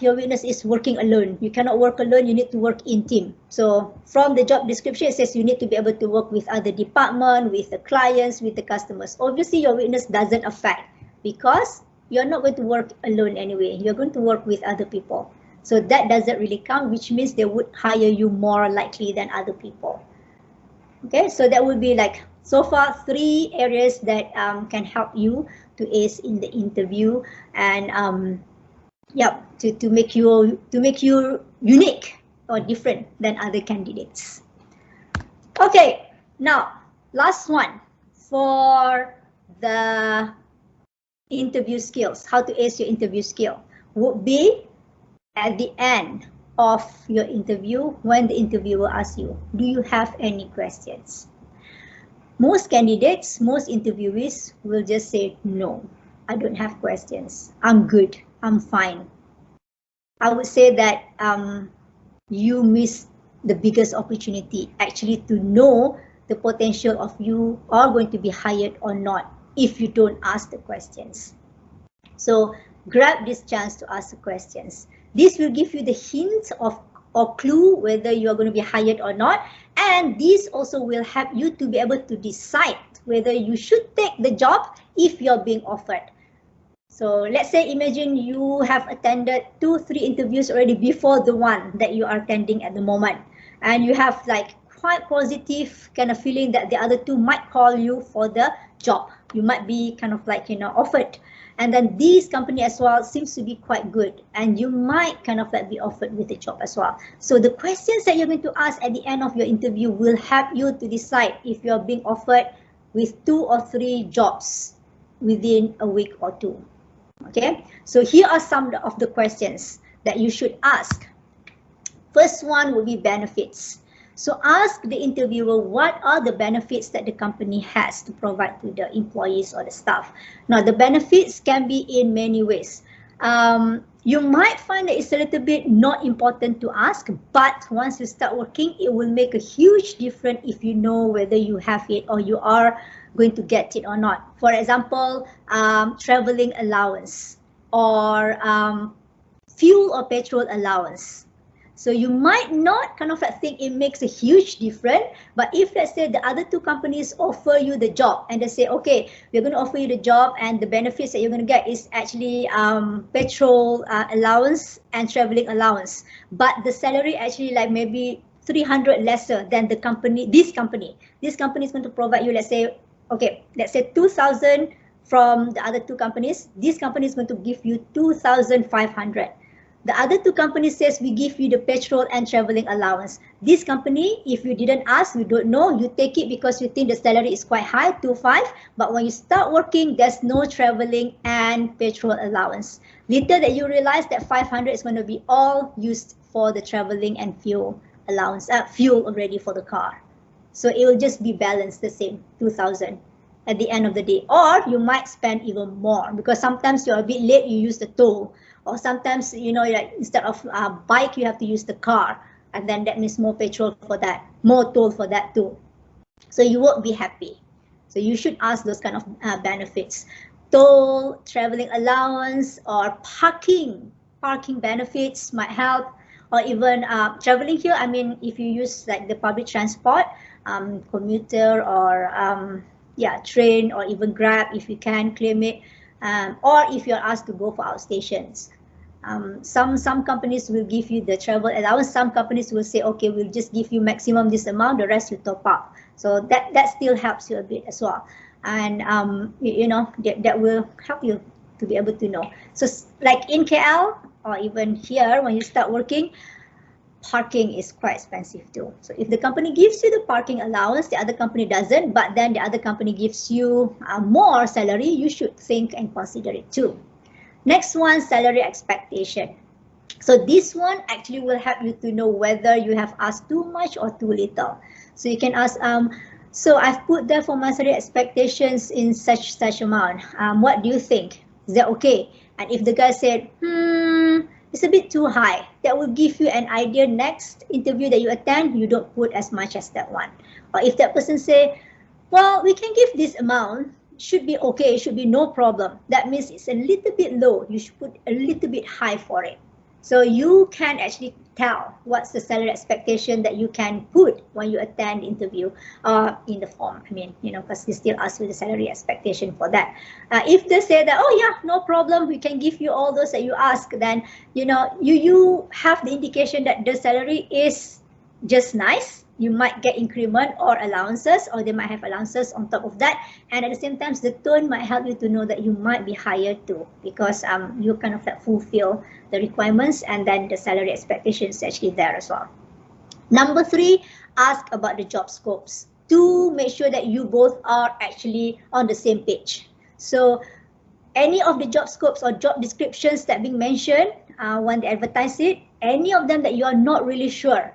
Speaker 2: your weakness is working alone. You cannot work alone, you need to work in team. So from the job description, it says you need to be able to work with other department, with the clients, with the customers. Obviously your weakness doesn't affect, because you're not going to work alone anyway. You're going to work with other people. So that doesn't really count, which means they would hire you more likely than other people. Okay, so that would be like, so far, 3 areas that can help you to ace in the interview, and to make you unique or different than other candidates. Okay, now last one for the interview skills, how to ace your interview skill, would be at the end of your interview, when the interviewer asks you, do you have any questions? Most candidates, most interviewees will just say, no, I don't have questions. I'm good. I'm fine. I would say that you miss the biggest opportunity actually to know the potential of you are going to be hired or not if you don't ask the questions. So grab this chance to ask the questions. This will give you the hint of or clue whether you are going to be hired or not, and this also will help you to be able to decide whether you should take the job if you're being offered. So let's say, imagine you have attended 2-3 interviews already before the one that you are attending at the moment, and you have like quite positive kind of feeling that the other 2 might call you for the job. You might be kind of like offered. And then this company as well seems to be quite good, and you might kind of like be offered with the job as well. So the questions that you're going to ask at the end of your interview will help you to decide if you're being offered with 2 or 3 jobs within a week or 2. Okay, so here are some of the questions that you should ask. First one will be benefits. So ask the interviewer, what are the benefits that the company has to provide to the employees or the staff? Now, the benefits can be in many ways. You might find that it's a little bit not important to ask, but once you start working, it will make a huge difference if you know whether you have it or you are going to get it or not. For example, traveling allowance, or fuel or petrol allowance. So you might not kind of like think it makes a huge difference, but if, let's say, the other 2 companies offer you the job and they say, okay, we're going to offer you the job, and the benefits that you're going to get is actually petrol allowance and traveling allowance, but the salary actually like maybe 300 lesser than the company, this company is going to provide you, let's say, okay, let's say 2,000 from the other 2 companies. This company is going to give you 2,500. The other 2 companies says, we give you the petrol and traveling allowance. This company, if you didn't ask, you don't know, you take it because you think the salary is quite high, 2,500, but when you start working, there's no traveling and petrol allowance. Later that you realize that 500 is going to be all used for the traveling and fuel allowance, fuel already for the car. So it will just be balanced the same, 2,000. at the end of the day, or you might spend even more because sometimes you're a bit late, you use the toll, or sometimes, you know, like instead of bike, you have to use the car, and then that means more petrol for that, more toll for that too. So you won't be happy. So you should ask those kind of benefits. Toll, traveling allowance, or parking benefits might help, or even traveling here. I mean, if you use like the public transport, commuter, or yeah, train, or even Grab, if you can claim it, or if you're asked to go for outstations. Some companies will give you the travel allowance. Some companies will say, okay, we'll just give you maximum this amount, the rest you top up. So that still helps you a bit as well. And you know, that will help you to be able to know. So like in KL or even here, when you start working, parking is quite expensive too. So if the company gives you the parking allowance, the other company doesn't, but then the other company gives you more salary, you should think and consider it too. Next one, salary expectation. So this one actually will help you to know whether you have asked too much or too little. So you can ask, so I've put there for my salary expectations in such amount. What do you think? Is that okay? And if the guy said, it's a bit too high, that will give you an idea next interview that you attend, you don't put as much as that one. Or if that person say, well, we can give this amount, should be okay, should be no problem. That means it's a little bit low. You should put a little bit high for it. So you can actually tell what's the salary expectation that you can put when you attend interview in the form. I mean, you know, because they still ask you the salary expectation for that. If they say that, oh yeah, no problem, we can give you all those that you ask, then, you know, you have the indication that the salary is just nice. You might get increment or allowances, or they might have allowances on top of that. And at the same time, the tone might help you to know that you might be higher too, because you kind of like fulfill the requirements, and then the salary expectation is actually there as well. Number 3, ask about the job scopes to make sure that you both are actually on the same page. So any of the job scopes or job descriptions that being mentioned when they advertise it, any of them that you are not really sure,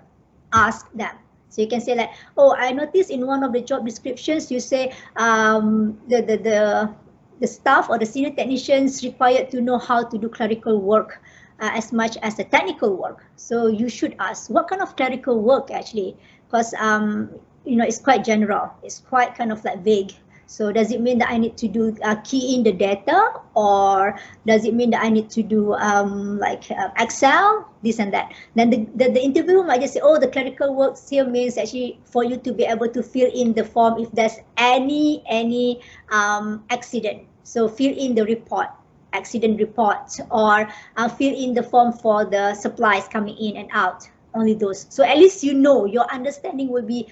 Speaker 2: ask them. So you can say like, oh, I noticed in one of the job descriptions you say the staff or the senior technicians required to know how to do clerical work as much as the technical work. So you should ask what kind of clerical work actually, because you know, it's quite general, it's quite kind of like vague. So does it mean that I need to do key in the data, or does it mean that I need to do Excel, this and that? Then the interviewer might just say, oh, the clerical works here means actually for you to be able to fill in the form if there's any accident. So fill in the report, accident report, or fill in the form for the supplies coming in and out, only those. So at least you know, your understanding will be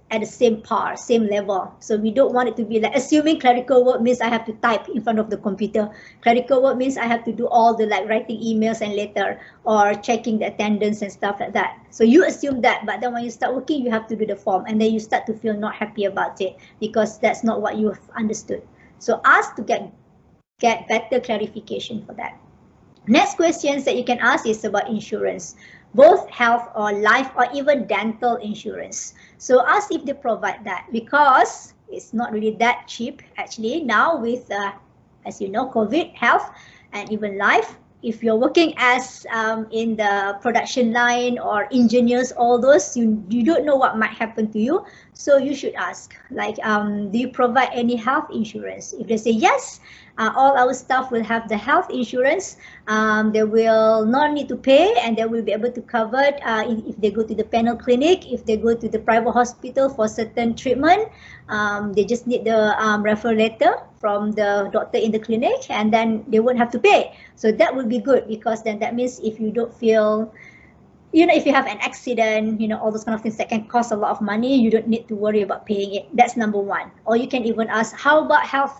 Speaker 2: at the same par, same level. So we don't want it to be like, assuming clerical work means I have to type in front of the computer. Clerical work means I have to do all the like writing emails and letter, or checking the attendance and stuff like that. So you assume that, but then when you start working, you have to do the form, and then you start to feel not happy about it because that's not what you have understood. So ask to get better clarification for that. Next questions that you can ask is about insurance, both health or life or even dental insurance. So ask if they provide that, because it's not really that cheap actually now with, as you know, COVID, health and even life. If you're working as in the production line or engineers, all those, you don't know what might happen to you. So you should ask, like, do you provide any health insurance? If they say yes, all our staff will have the health insurance. They will not need to pay, and they will be able to cover it if they go to the panel clinic, if they go to the private hospital for certain treatment. They just need the referral letter from the doctor in the clinic, and then they won't have to pay. So that will be good, because then that means if you don't feel, you know, if you have an accident, you know, all those kind of things that can cost a lot of money, you don't need to worry about paying it. That's number 1. Or you can even ask, how about how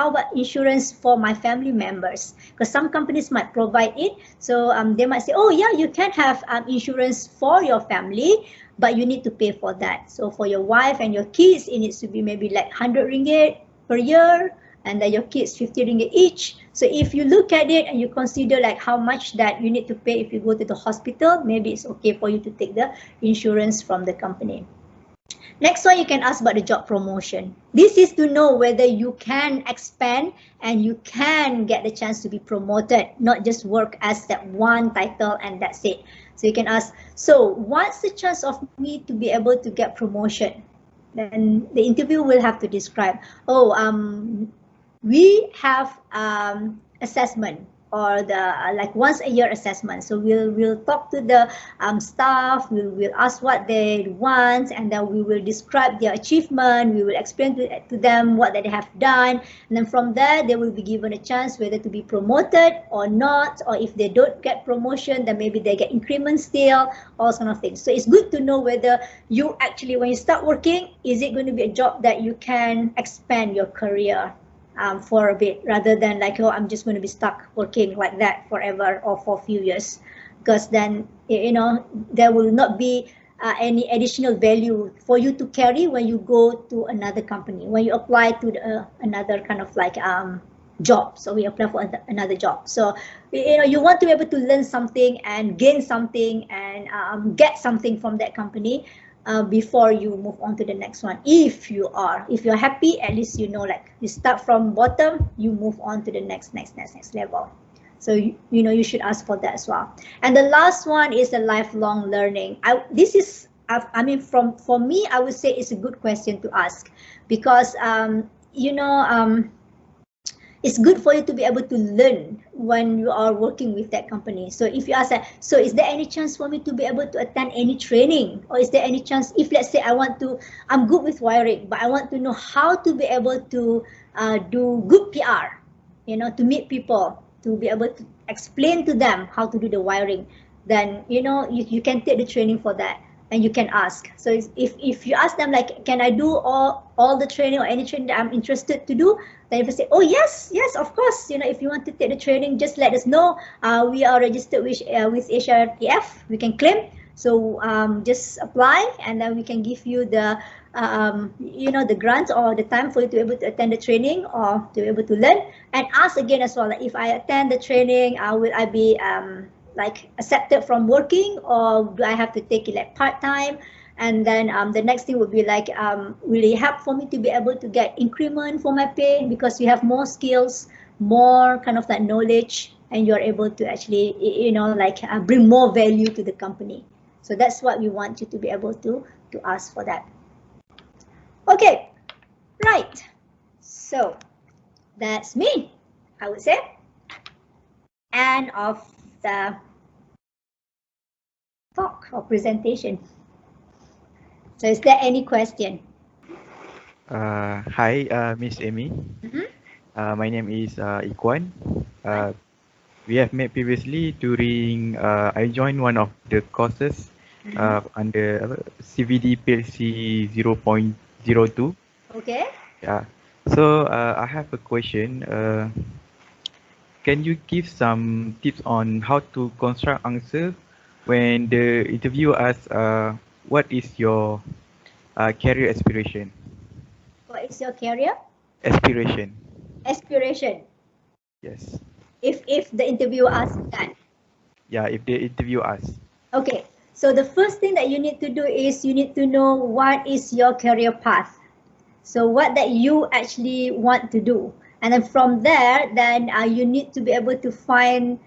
Speaker 2: about insurance for my family members? Because some companies might provide it. So they might say, oh yeah, you can have insurance for your family, but you need to pay for that. So for your wife and your kids, it needs to be maybe like 100 ringgit per year, and then your kids 50 ringgit each. So if you look at it and you consider like how much that you need to pay if you go to the hospital, maybe it's okay for you to take the insurance from the company. Next one, you can ask about the job promotion. This is to know whether you can expand and you can get the chance to be promoted, not just work as that one title and that's it. So you can ask, so what's the chance of me to be able to get promotion? Then the interview will have to describe, oh, we have assessment or the like once a year assessment. So we'll talk to the staff, we'll ask what they want, and then we will describe their achievement. We will explain to them what they have done, and then from there they will be given a chance whether to be promoted or not, or if they don't get promotion, then maybe they get increment still, all sort of things. So it's good to know whether you actually, when you start working, is it going to be a job that you can expand your career for a bit, rather than like, oh, I'm just going to be stuck working like that forever or for a few years, because then, you know, there will not be any additional value for you to carry when you go to another company, when you apply to another kind of like job. So we apply for another job. So, you know, you want to be able to learn something and gain something and get something from that company. Before you move on to the next one. If you're happy, at least you know, like, you start from bottom, you move on to the next level. So you know, you should ask for that as well. And the last one is the lifelong learning. I mean, for me, I would say it's a good question to ask, because you know, it's good for you to be able to learn when you are working with that company. So if you ask that, so is there any chance for me to be able to attend any training? Or is there any chance, if let's say I'm good with wiring, but I want to know how to be able to do good PR, you know, to meet people, to be able to explain to them how to do the wiring, then, you know, you can take the training for that. And you can ask. So if you ask them like, can I do all the training or any training that I'm interested to do, then if they say, oh yes, of course, you know, if you want to take the training, just let us know. We are registered with HRTF, we can claim. So just apply, and then we can give you the you know, the grant or the time for you to be able to attend the training or to be able to learn. And ask again as well, like, if I attend the training, will I be like accepted from working, or do I have to take it like part-time? And then the next thing would be like, will it help for me to be able to get increment for my pay, because you have more skills, more kind of like knowledge, and you're able to actually, you know, like bring more value to the company. So that's what we want you to be able to ask for that. Okay, right. So that's me, I would say. And of the talk or presentation. So is there any question?
Speaker 4: Hi, Miss Amy. My name is Ikwan. We have met previously during, I joined one of the courses under CVD PLC 0.02.
Speaker 2: Okay.
Speaker 4: Yeah. So I have a question. Can you give some tips on how to construct answer when the interviewer asks, what is your career aspiration?
Speaker 2: What is your career?
Speaker 4: Aspiration.
Speaker 2: Aspiration.
Speaker 4: Yes.
Speaker 2: If the interviewer asks that.
Speaker 4: Yeah, if the interview asks.
Speaker 2: Okay. So the first thing that you need to do is you need to know what is your career path. So what that you actually want to do. And then from there, then you need to be able to find,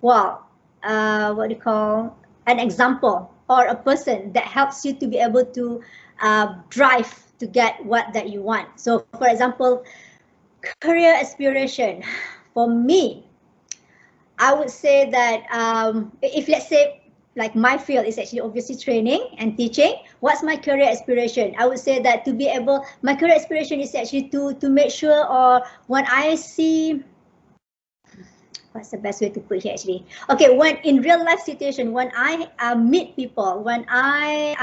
Speaker 2: what do you call, an example or a person that helps you to be able to drive to get what that you want. So for example, career aspiration. For me, I would say that if let's say, like, my field is actually obviously training and teaching. What's my career aspiration? I would say that my career aspiration is actually to make sure, or when I see, what's the best way to put here actually? Okay, when in real life situation, when I meet people, when I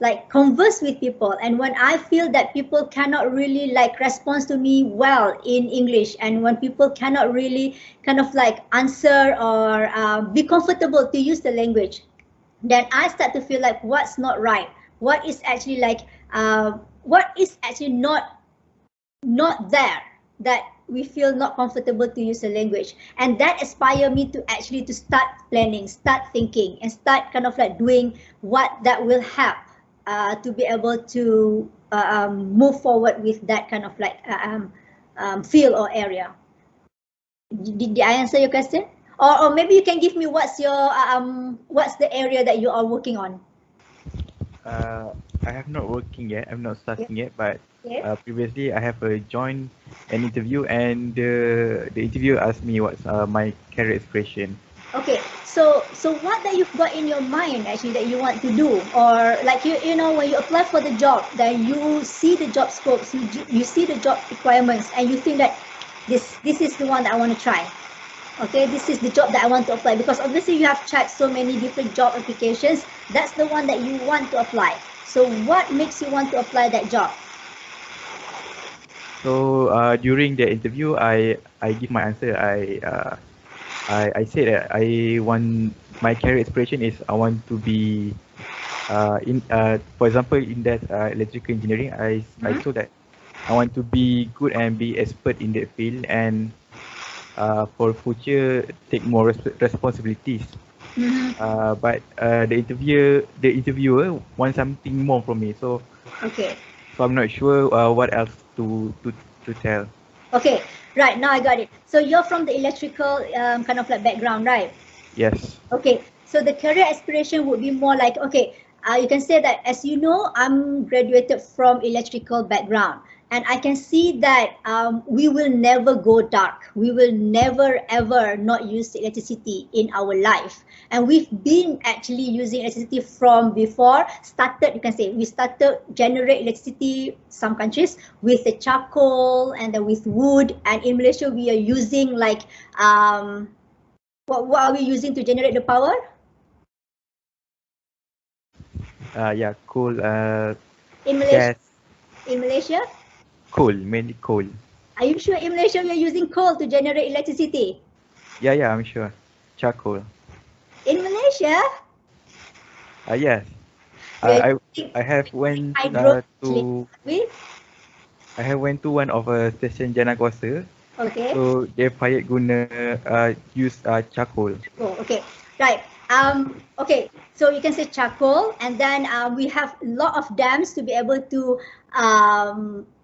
Speaker 2: like converse with people, and when I feel that people cannot really like respond to me well in English, and when people cannot really kind of like answer or be comfortable to use the language, then I start to feel like what's not right, what is actually like what is actually not there, that we feel not comfortable to use a language, and that inspired me to actually to start planning, start thinking, and start kind of like doing what that will help to be able to move forward with that kind of like field or area. Did I answer your question? Or maybe you can give me what's the area that you are working on?
Speaker 4: I have not working yet. I'm not starting yet, but
Speaker 2: Yeah.
Speaker 4: previously I have joined an interview, and the interviewer asked me what's my career aspiration.
Speaker 2: Okay, so what that you've got in your mind actually that you want to do, or like you know when you apply for the job, then you see the job scopes, you see the job requirements, and you think that this is the one that I want to try. Okay, this is the job that I want to apply, because obviously you have tried so many different job applications. That's the one that you want to apply. So what makes you want to apply that job?
Speaker 4: So during the interview, I give my answer. I said that I want, my career aspiration is I want to be for example in that electrical engineering. I told that I want to be good and be expert in that field, and for future take more responsibilities. But the interviewer wants something more from me. So
Speaker 2: Okay.
Speaker 4: so I'm not sure what else to tell.
Speaker 2: Okay, right, now I got it. So you're from the electrical kind of like background, right?
Speaker 4: Yes.
Speaker 2: Okay, so the career aspiration would be more like, okay, you can say that, as you know, I'm graduated from electrical background, and I can see that we will never go dark. We will never ever not use electricity in our life. And we've been actually using electricity from before started, you can say, we started generate electricity, some countries, with the charcoal and then with wood. And in Malaysia, we are using like, what are we using to generate the power?
Speaker 4: Yeah, coal.
Speaker 2: In Malaysia?
Speaker 4: Gas.
Speaker 2: In Malaysia?
Speaker 4: Coal, mainly coal.
Speaker 2: Are you sure in Malaysia we are using coal to generate electricity?
Speaker 4: Yeah, I'm sure. Charcoal.
Speaker 2: In Malaysia?
Speaker 4: Yes.
Speaker 2: We are
Speaker 4: I
Speaker 2: using
Speaker 4: I have went
Speaker 2: hydro
Speaker 4: to
Speaker 2: with?
Speaker 4: I have went to one of a station Jana Kuasa.
Speaker 2: Okay.
Speaker 4: So they fired guna use charcoal.
Speaker 2: Oh, okay. Right. Okay. So you can say charcoal, and then we have a lot of dams to be able to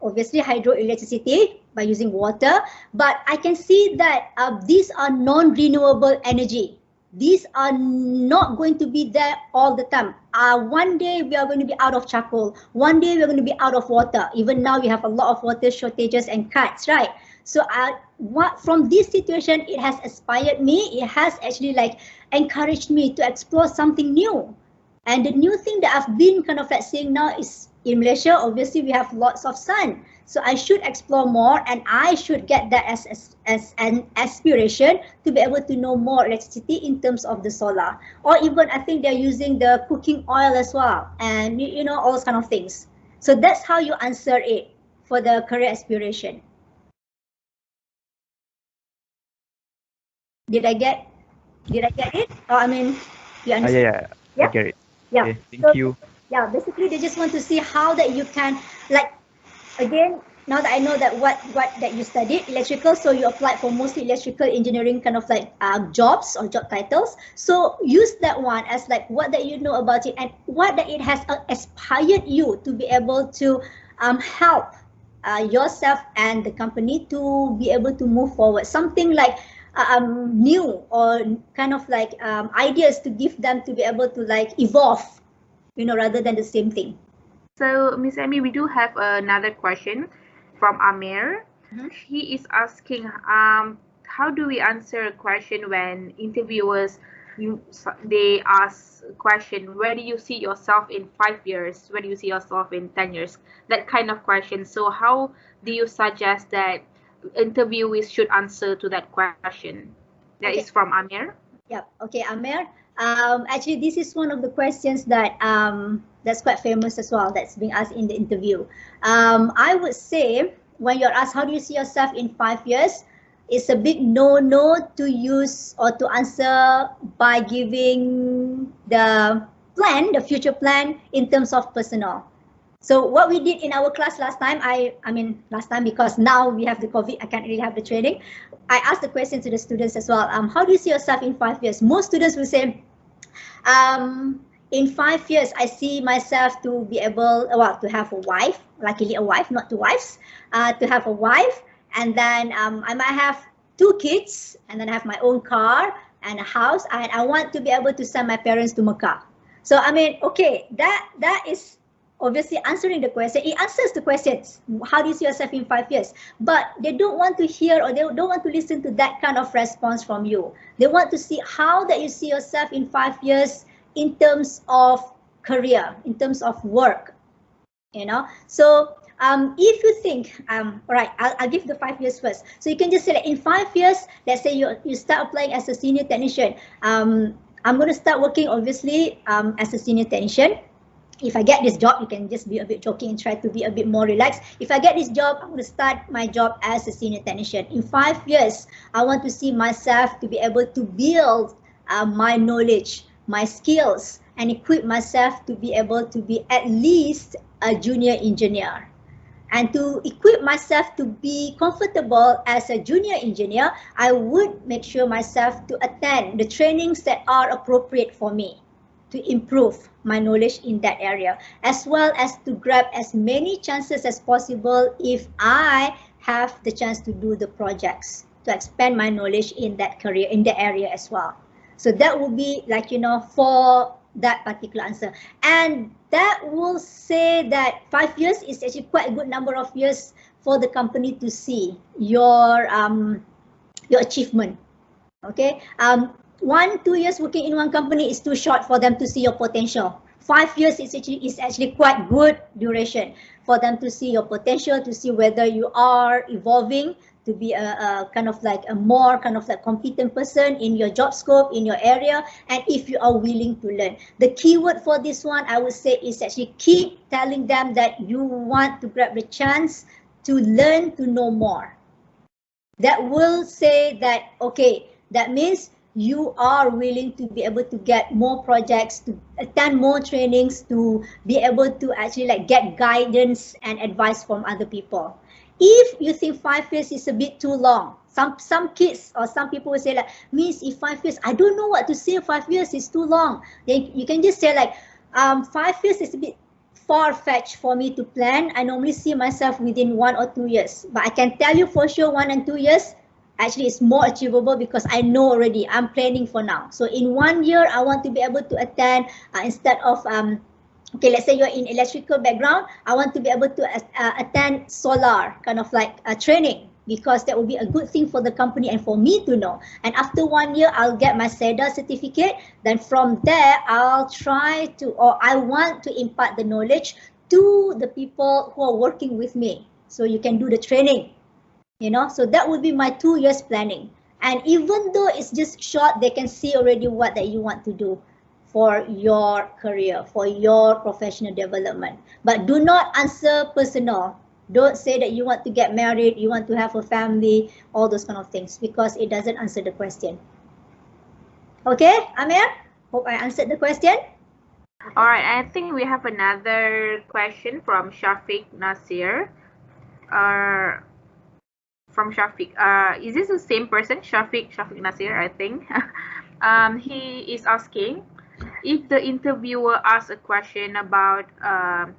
Speaker 2: obviously hydroelectricity by using water. But I can see that these are non-renewable energy. These are not going to be there all the time. One day we are going to be out of charcoal. One day we are going to be out of water. Even now we have a lot of water shortages and cuts, right? So what from this situation, it has inspired me. It has actually like encouraged me to explore something new. And the new thing that I've been kind of like seeing now is in Malaysia, obviously we have lots of sun. So I should explore more, and I should get that as an aspiration to be able to know more electricity in terms of the solar. Or even I think they're using the cooking oil as well, and you know, all those kind of things. So that's how you answer it for the career aspiration. Did I get it? Oh, I mean, you understand?
Speaker 4: I get it.
Speaker 2: Yeah.
Speaker 4: Okay, thank
Speaker 2: So,
Speaker 4: you.
Speaker 2: yeah, basically they just want to see how that you can, like, again, now that I know that what that you studied electrical, so you applied for mostly electrical engineering kind of like jobs or job titles. So use that one as like what that you know about it, and what that it has inspired you to be able to help yourself and the company to be able to move forward. Something like new, or kind of like ideas to give them to be able to like evolve, you know, rather than the same thing.
Speaker 1: So, Miss Amy, we do have another question from Amir. He is asking, how do we answer a question when interviewers they ask a question, where do you see yourself in 5 years? Where do you see yourself in 10 years? That kind of question. So, how do you suggest that interviewees should answer to that question? That is from Amir.
Speaker 2: Yep. Okay, Amir. Actually, this is one of the questions that that's quite famous as well. That's being asked in the interview. I would say when you're asked how do you see yourself in 5 years, it's a big no to use or to answer by giving the plan, the future plan in terms of personal. So what we did in our class last time, I mean last time because now we have the COVID, I can't really have the training. I asked the question to the students as well. How do you see yourself in 5 years? Most students will say, in 5 years, I see myself to be able, well, to have a wife, luckily a wife, not two wives, to have a wife, and then I might have 2 kids, and then have my own car and a house, and I want to be able to send my parents to Mecca. So I mean, okay, that is obviously answering the question. It answers the questions. How do you see yourself in 5 years? But they don't want to hear, or they don't want to listen to that kind of response from you. They want to see how that you see yourself in 5 years in terms of career, in terms of work, you know. So if you think, all right, I'll give the 5 years first. So you can just say that in 5 years, let's say you start applying as a senior technician. I'm going to start working obviously as a senior technician. If I get this job, you can just be a bit joking and try to be a bit more relaxed. If I get this job, I'm going to start my job as a senior technician. In 5 years, I want to see myself to be able to build my knowledge, my skills, and equip myself to be able to be at least a junior engineer. And to equip myself to be comfortable as a junior engineer, I would make sure myself to attend the trainings that are appropriate for me to improve my knowledge in that area, as well as to grab as many chances as possible if I have the chance to do the projects, to expand my knowledge in that career, in the area as well. So that will be like, you know, for that particular answer. And that will say that 5 years is actually quite a good number of years for the company to see your achievement. Okay. 1-2 years working in one company is too short for them to see your potential. 5 years is actually quite good duration for them to see your potential, to see whether you are evolving to be a kind of like a more kind of like competent person in your job scope, in your area, and if you are willing to learn. The key word for this one, I would say, is actually keep telling them that you want to grab the chance to learn, to know more. That will say that, okay, that means you are willing to be able to get more projects, to attend more trainings, to be able to actually like get guidance and advice from other people. If you think 5 years is a bit too long, some kids or some people will say like, Miss, if 5 years, I don't know what to say, 5 years is too long. Then you can just say like, 5 years is a bit far-fetched for me to plan. I normally see myself within 1 or 2 years. But I can tell you for sure 1 and 2 years, actually it's more achievable because I know already, I'm planning for now. So in 1 year, I want to be able to attend instead of, okay, let's say you're in electrical background, I want to be able to attend solar kind of like training, because that will be a good thing for the company and for me to know. And after 1 year, I'll get my SEDA certificate. Then from there, I'll try to, or I want to impart the knowledge to the people who are working with me. So you can do the training, you know. So that would be my 2 years planning. And even though it's just short, they can see already what that you want to do for your career, for your professional development. But do not answer personal. Don't say that you want to get married, you want to have a family, all those kind of things, because it doesn't answer the question. Okay, Amir? Hope I answered the question.
Speaker 1: All right, I think we have another question from Shafiq Nasir. From Shafiq. Is this the same person? Shafiq Nasir, I think. He is asking, if the interviewer asks a question about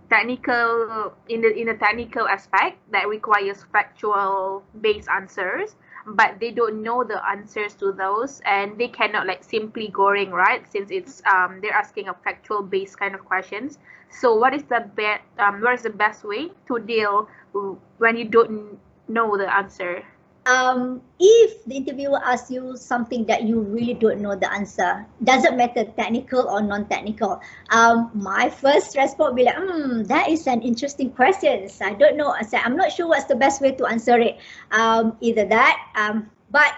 Speaker 1: technical, in the technical aspect that requires factual based answers, but they don't know the answers to those, and they cannot like simply goreng, right? Since it's they're asking a factual based kind of questions. So what is the best way to deal when you don't know the answer?
Speaker 2: If the interviewer asks you something that you really don't know the answer, doesn't matter technical or non-technical, my first response will be like, that is an interesting question. I don't know. I'm not sure what's the best way to answer it. Either that, but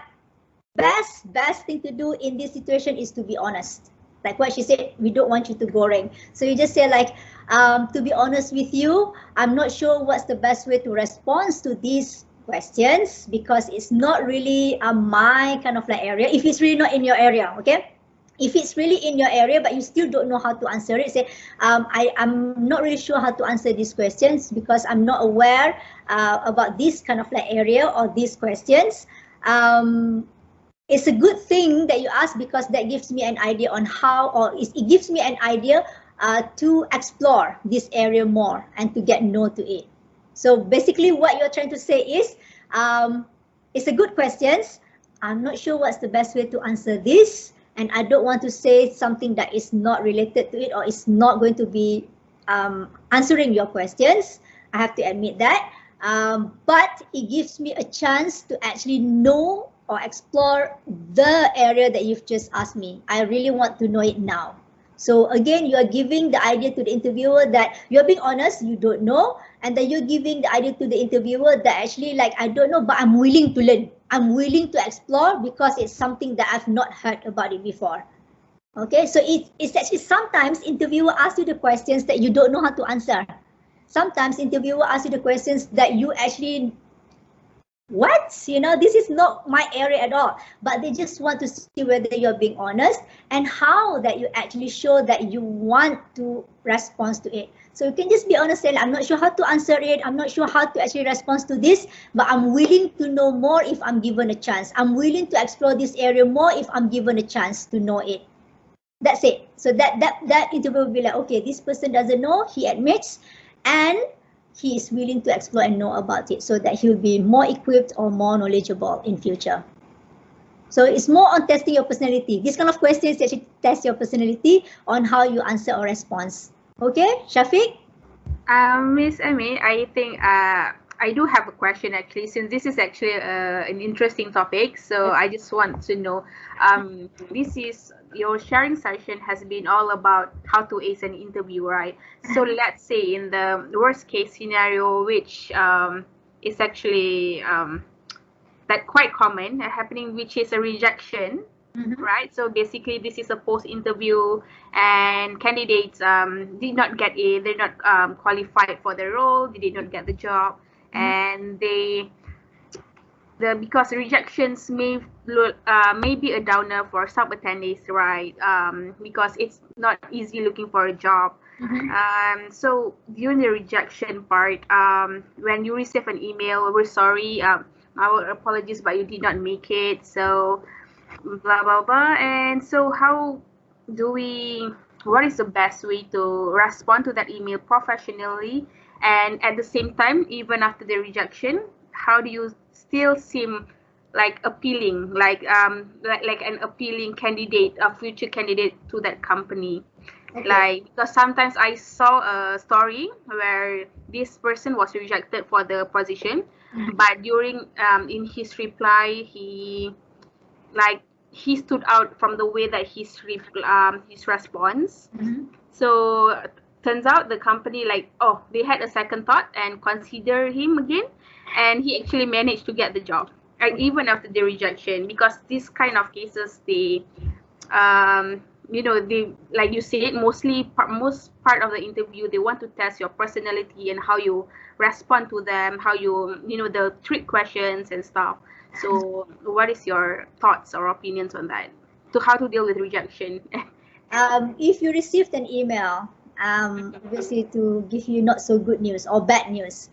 Speaker 2: best thing to do in this situation is to be honest. Like what she said, we don't want you to goreng. So you just say like, to be honest with you, I'm not sure what's the best way to respond to these questions, because it's not really my kind of like area. If it's really not in your area, okay? If it's really in your area, but you still don't know how to answer it, say, I'm not really sure how to answer these questions because I'm not aware about this kind of like area or these questions. It's a good thing that you ask because that gives me an idea on how, or it gives me an idea to explore this area more and to get know to it. So basically what you're trying to say is, it's a good question. I'm not sure what's the best way to answer this, and I don't want to say something that is not related to it or is not going to be answering your questions. I have to admit that. But it gives me a chance to actually know or explore the area that you've just asked me. I really want to know it now. So again, you are giving the idea to the interviewer that you're being honest, you don't know, and then you're giving the idea to the interviewer that actually like, I don't know, but I'm willing to learn. I'm willing to explore because it's something that I've not heard about it before. Okay, so it's actually sometimes interviewer asks you the questions that you don't know how to answer. Sometimes interviewer asks you the questions that you actually, what? You know, this is not my area at all. But they just want to see whether you're being honest and how that you actually show that you want to respond to it. So you can just be honest and I'm not sure how to answer it. I'm not sure how to actually respond to this, but I'm willing to know more if I'm given a chance. I'm willing to explore this area more if I'm given a chance to know it. That's it. So that interview will be like, okay, this person doesn't know, he admits, and he is willing to explore and know about it so that he'll be more equipped or more knowledgeable in future. So it's more on testing your personality. This kind of questions actually test your personality on how you answer or respond. Okay, Shafiq?
Speaker 1: Miss Amy, I think I do have a question actually, since this is actually an interesting topic. So I just want to know, this is your sharing session has been all about how to ace an interview, right? So let's say in the worst case scenario, which is actually that quite common happening, which is a rejection. Right, so basically this is a post-interview and candidates did not get in, they're not qualified for the role, they did not get the job, and because rejections may be a downer for some attendees, right? Because it's not easy looking for a job. So during the rejection part, when you receive an email, we're sorry, our apologies, but you did not make it, so blah blah blah. And so what is the best way to respond to that email professionally, and at the same time, even after the rejection, how do you still seem like appealing, like an appealing candidate, a future candidate to that company? Okay. Like, because sometimes I saw a story where this person was rejected for the position, but during in his reply, he stood out from the way that his response. So turns out the company they had a second thought and consider him again, and he actually managed to get the job, even after the rejection. Because this kind of cases, they like you said, most part of the interview, they want to test your personality and how you respond to them, how you the trick questions and stuff. So what is your thoughts or opinions on that, to how to deal with rejection?
Speaker 2: If you received an email, obviously to give you not so good news or bad news,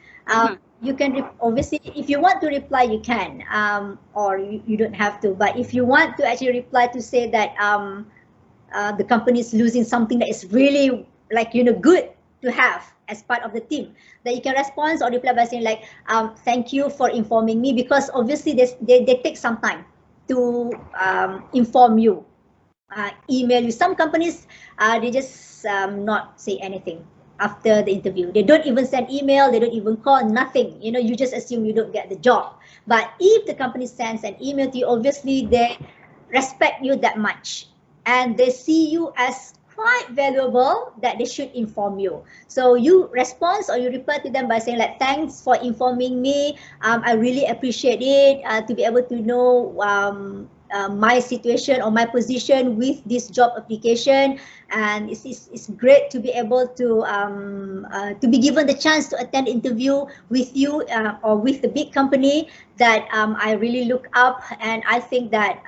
Speaker 2: you can obviously, if you want to reply, you can, or you don't have to. But if you want to actually reply to say that the company is losing something that is really good to have as part of the team, that you can respond or reply by saying thank you for informing me, because obviously they take some time to inform you, email you. Some companies they just not say anything after the interview. They don't even send email, they don't even call, nothing. You just assume you don't get the job. But if the company sends an email to you, obviously they respect you that much and they see you as quite valuable that they should inform you. So you respond or you reply to them by saying thanks for informing me. I really appreciate it to be able to know my situation or my position with this job application, and it's great to be able to be given the chance to attend interview with you or with the big company that I really look up. And I think that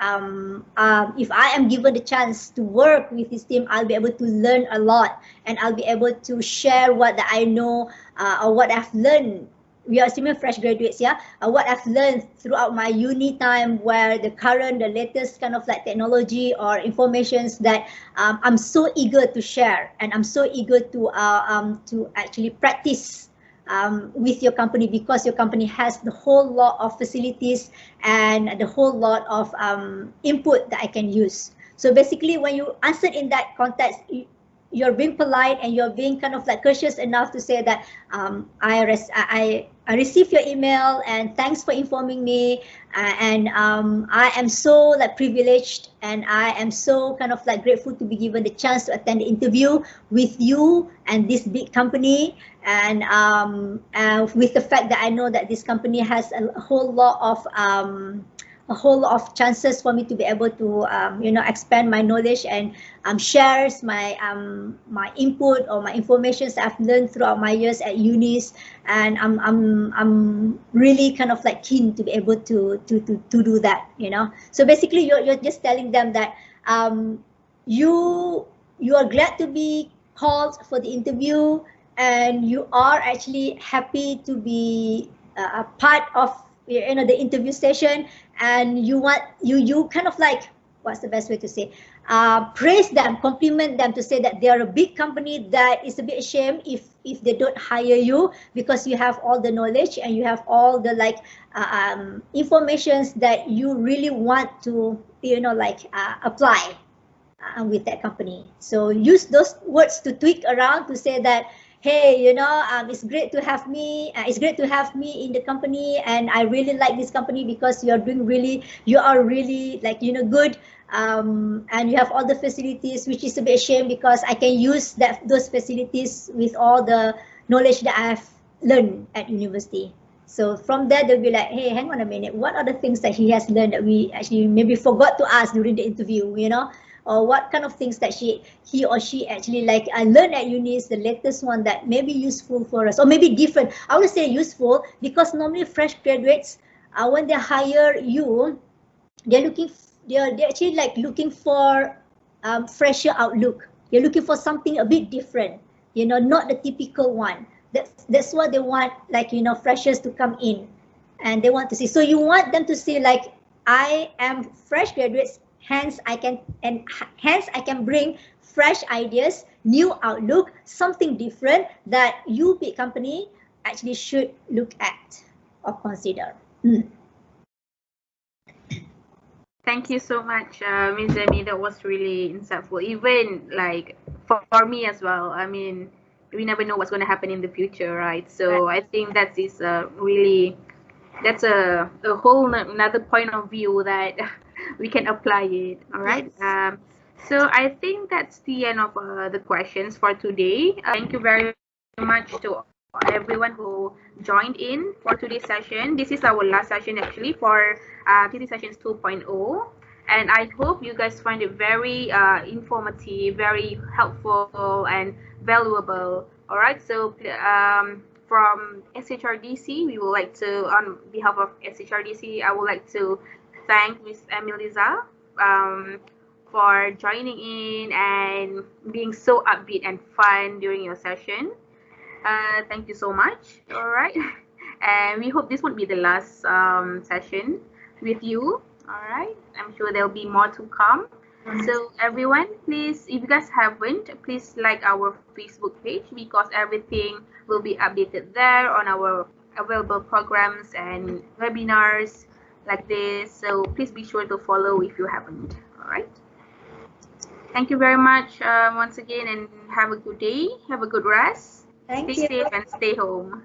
Speaker 2: if I am given the chance to work with this team, I'll be able to learn a lot, and I'll be able to share what that I know or what I've learned. We are assuming fresh graduates, yeah. What I've learned throughout my uni time, where the latest kind of like technology or informations that I'm so eager to share, and I'm so eager to actually practice with your company, because your company has the whole lot of facilities and the whole lot of input that I can use. So basically, when you answer in that context, you're being polite and you're being kind of like courteous enough to say that I received your email and thanks for informing me, and I am so like privileged, and I am so kind of like grateful to be given the chance to attend the interview with you and this big company, and with the fact that I know that this company has a whole lot of chances for me to be able to expand my knowledge and shares my my input or my informations that I've learned throughout my years at unis, and I'm really kind of like keen to be able to do that, you know. So basically you're just telling them that you are glad to be called for the interview, and you are actually happy to be a part of the interview session, and you kind of like, what's the best way to say, praise them, compliment them, to say that they are a big company that is a bit ashamed if they don't hire you, because you have all the knowledge and you have all the like informations that you really want to apply with that company. So use those words to tweak around to say that, hey, it's great to have me. It's great to have me in the company, and I really like this company because you are really like good, and you have all the facilities, which is a bit shame because I can use those facilities with all the knowledge that I have learned at university. So from there, they'll be like, hey, hang on a minute, what are the things that he has learned that we actually maybe forgot to ask during the interview, or what kind of things that he or she actually like learned at uni is the latest one that may be useful for us, or maybe different. I would say useful, because normally fresh graduates, when they hire you, they're actually like looking for fresher outlook. You're looking for something a bit different, not the typical one. That's what they want, like freshers to come in, and they want to see. So you want them to see like, I am fresh graduates, hence I can bring fresh ideas, new outlook, something different that you big company actually should look at or consider.
Speaker 1: Thank you so much, Ms. Emi. That was really insightful. Even like for me as well. I mean, we never know what's going to happen in the future, right? So I think that is that's a whole another point of view that we can apply it. All right.
Speaker 2: Yes.
Speaker 1: So I think that's the end of the questions for today. Thank you very much to everyone who joined in for today's session. This is our last session actually for TT Sessions 2.0. And I hope you guys find it very informative, very helpful, and valuable. All right. So from SHRDC, we would like to, on behalf of SHRDC, I would like to thank Ms. Emiliza for joining in and being so upbeat and fun during your session. Thank you so much. All right. And we hope this won't be the last session with you. All right. I'm sure there'll be more to come. So everyone, please, if you guys haven't, please like our Facebook page, because everything will be updated there on our available programs and webinars like this. So please be sure to follow if you haven't. All right. Thank you very much once again, and have a good day. Have a good rest.
Speaker 2: Thank
Speaker 1: Stay
Speaker 2: you.
Speaker 1: safe and stay home.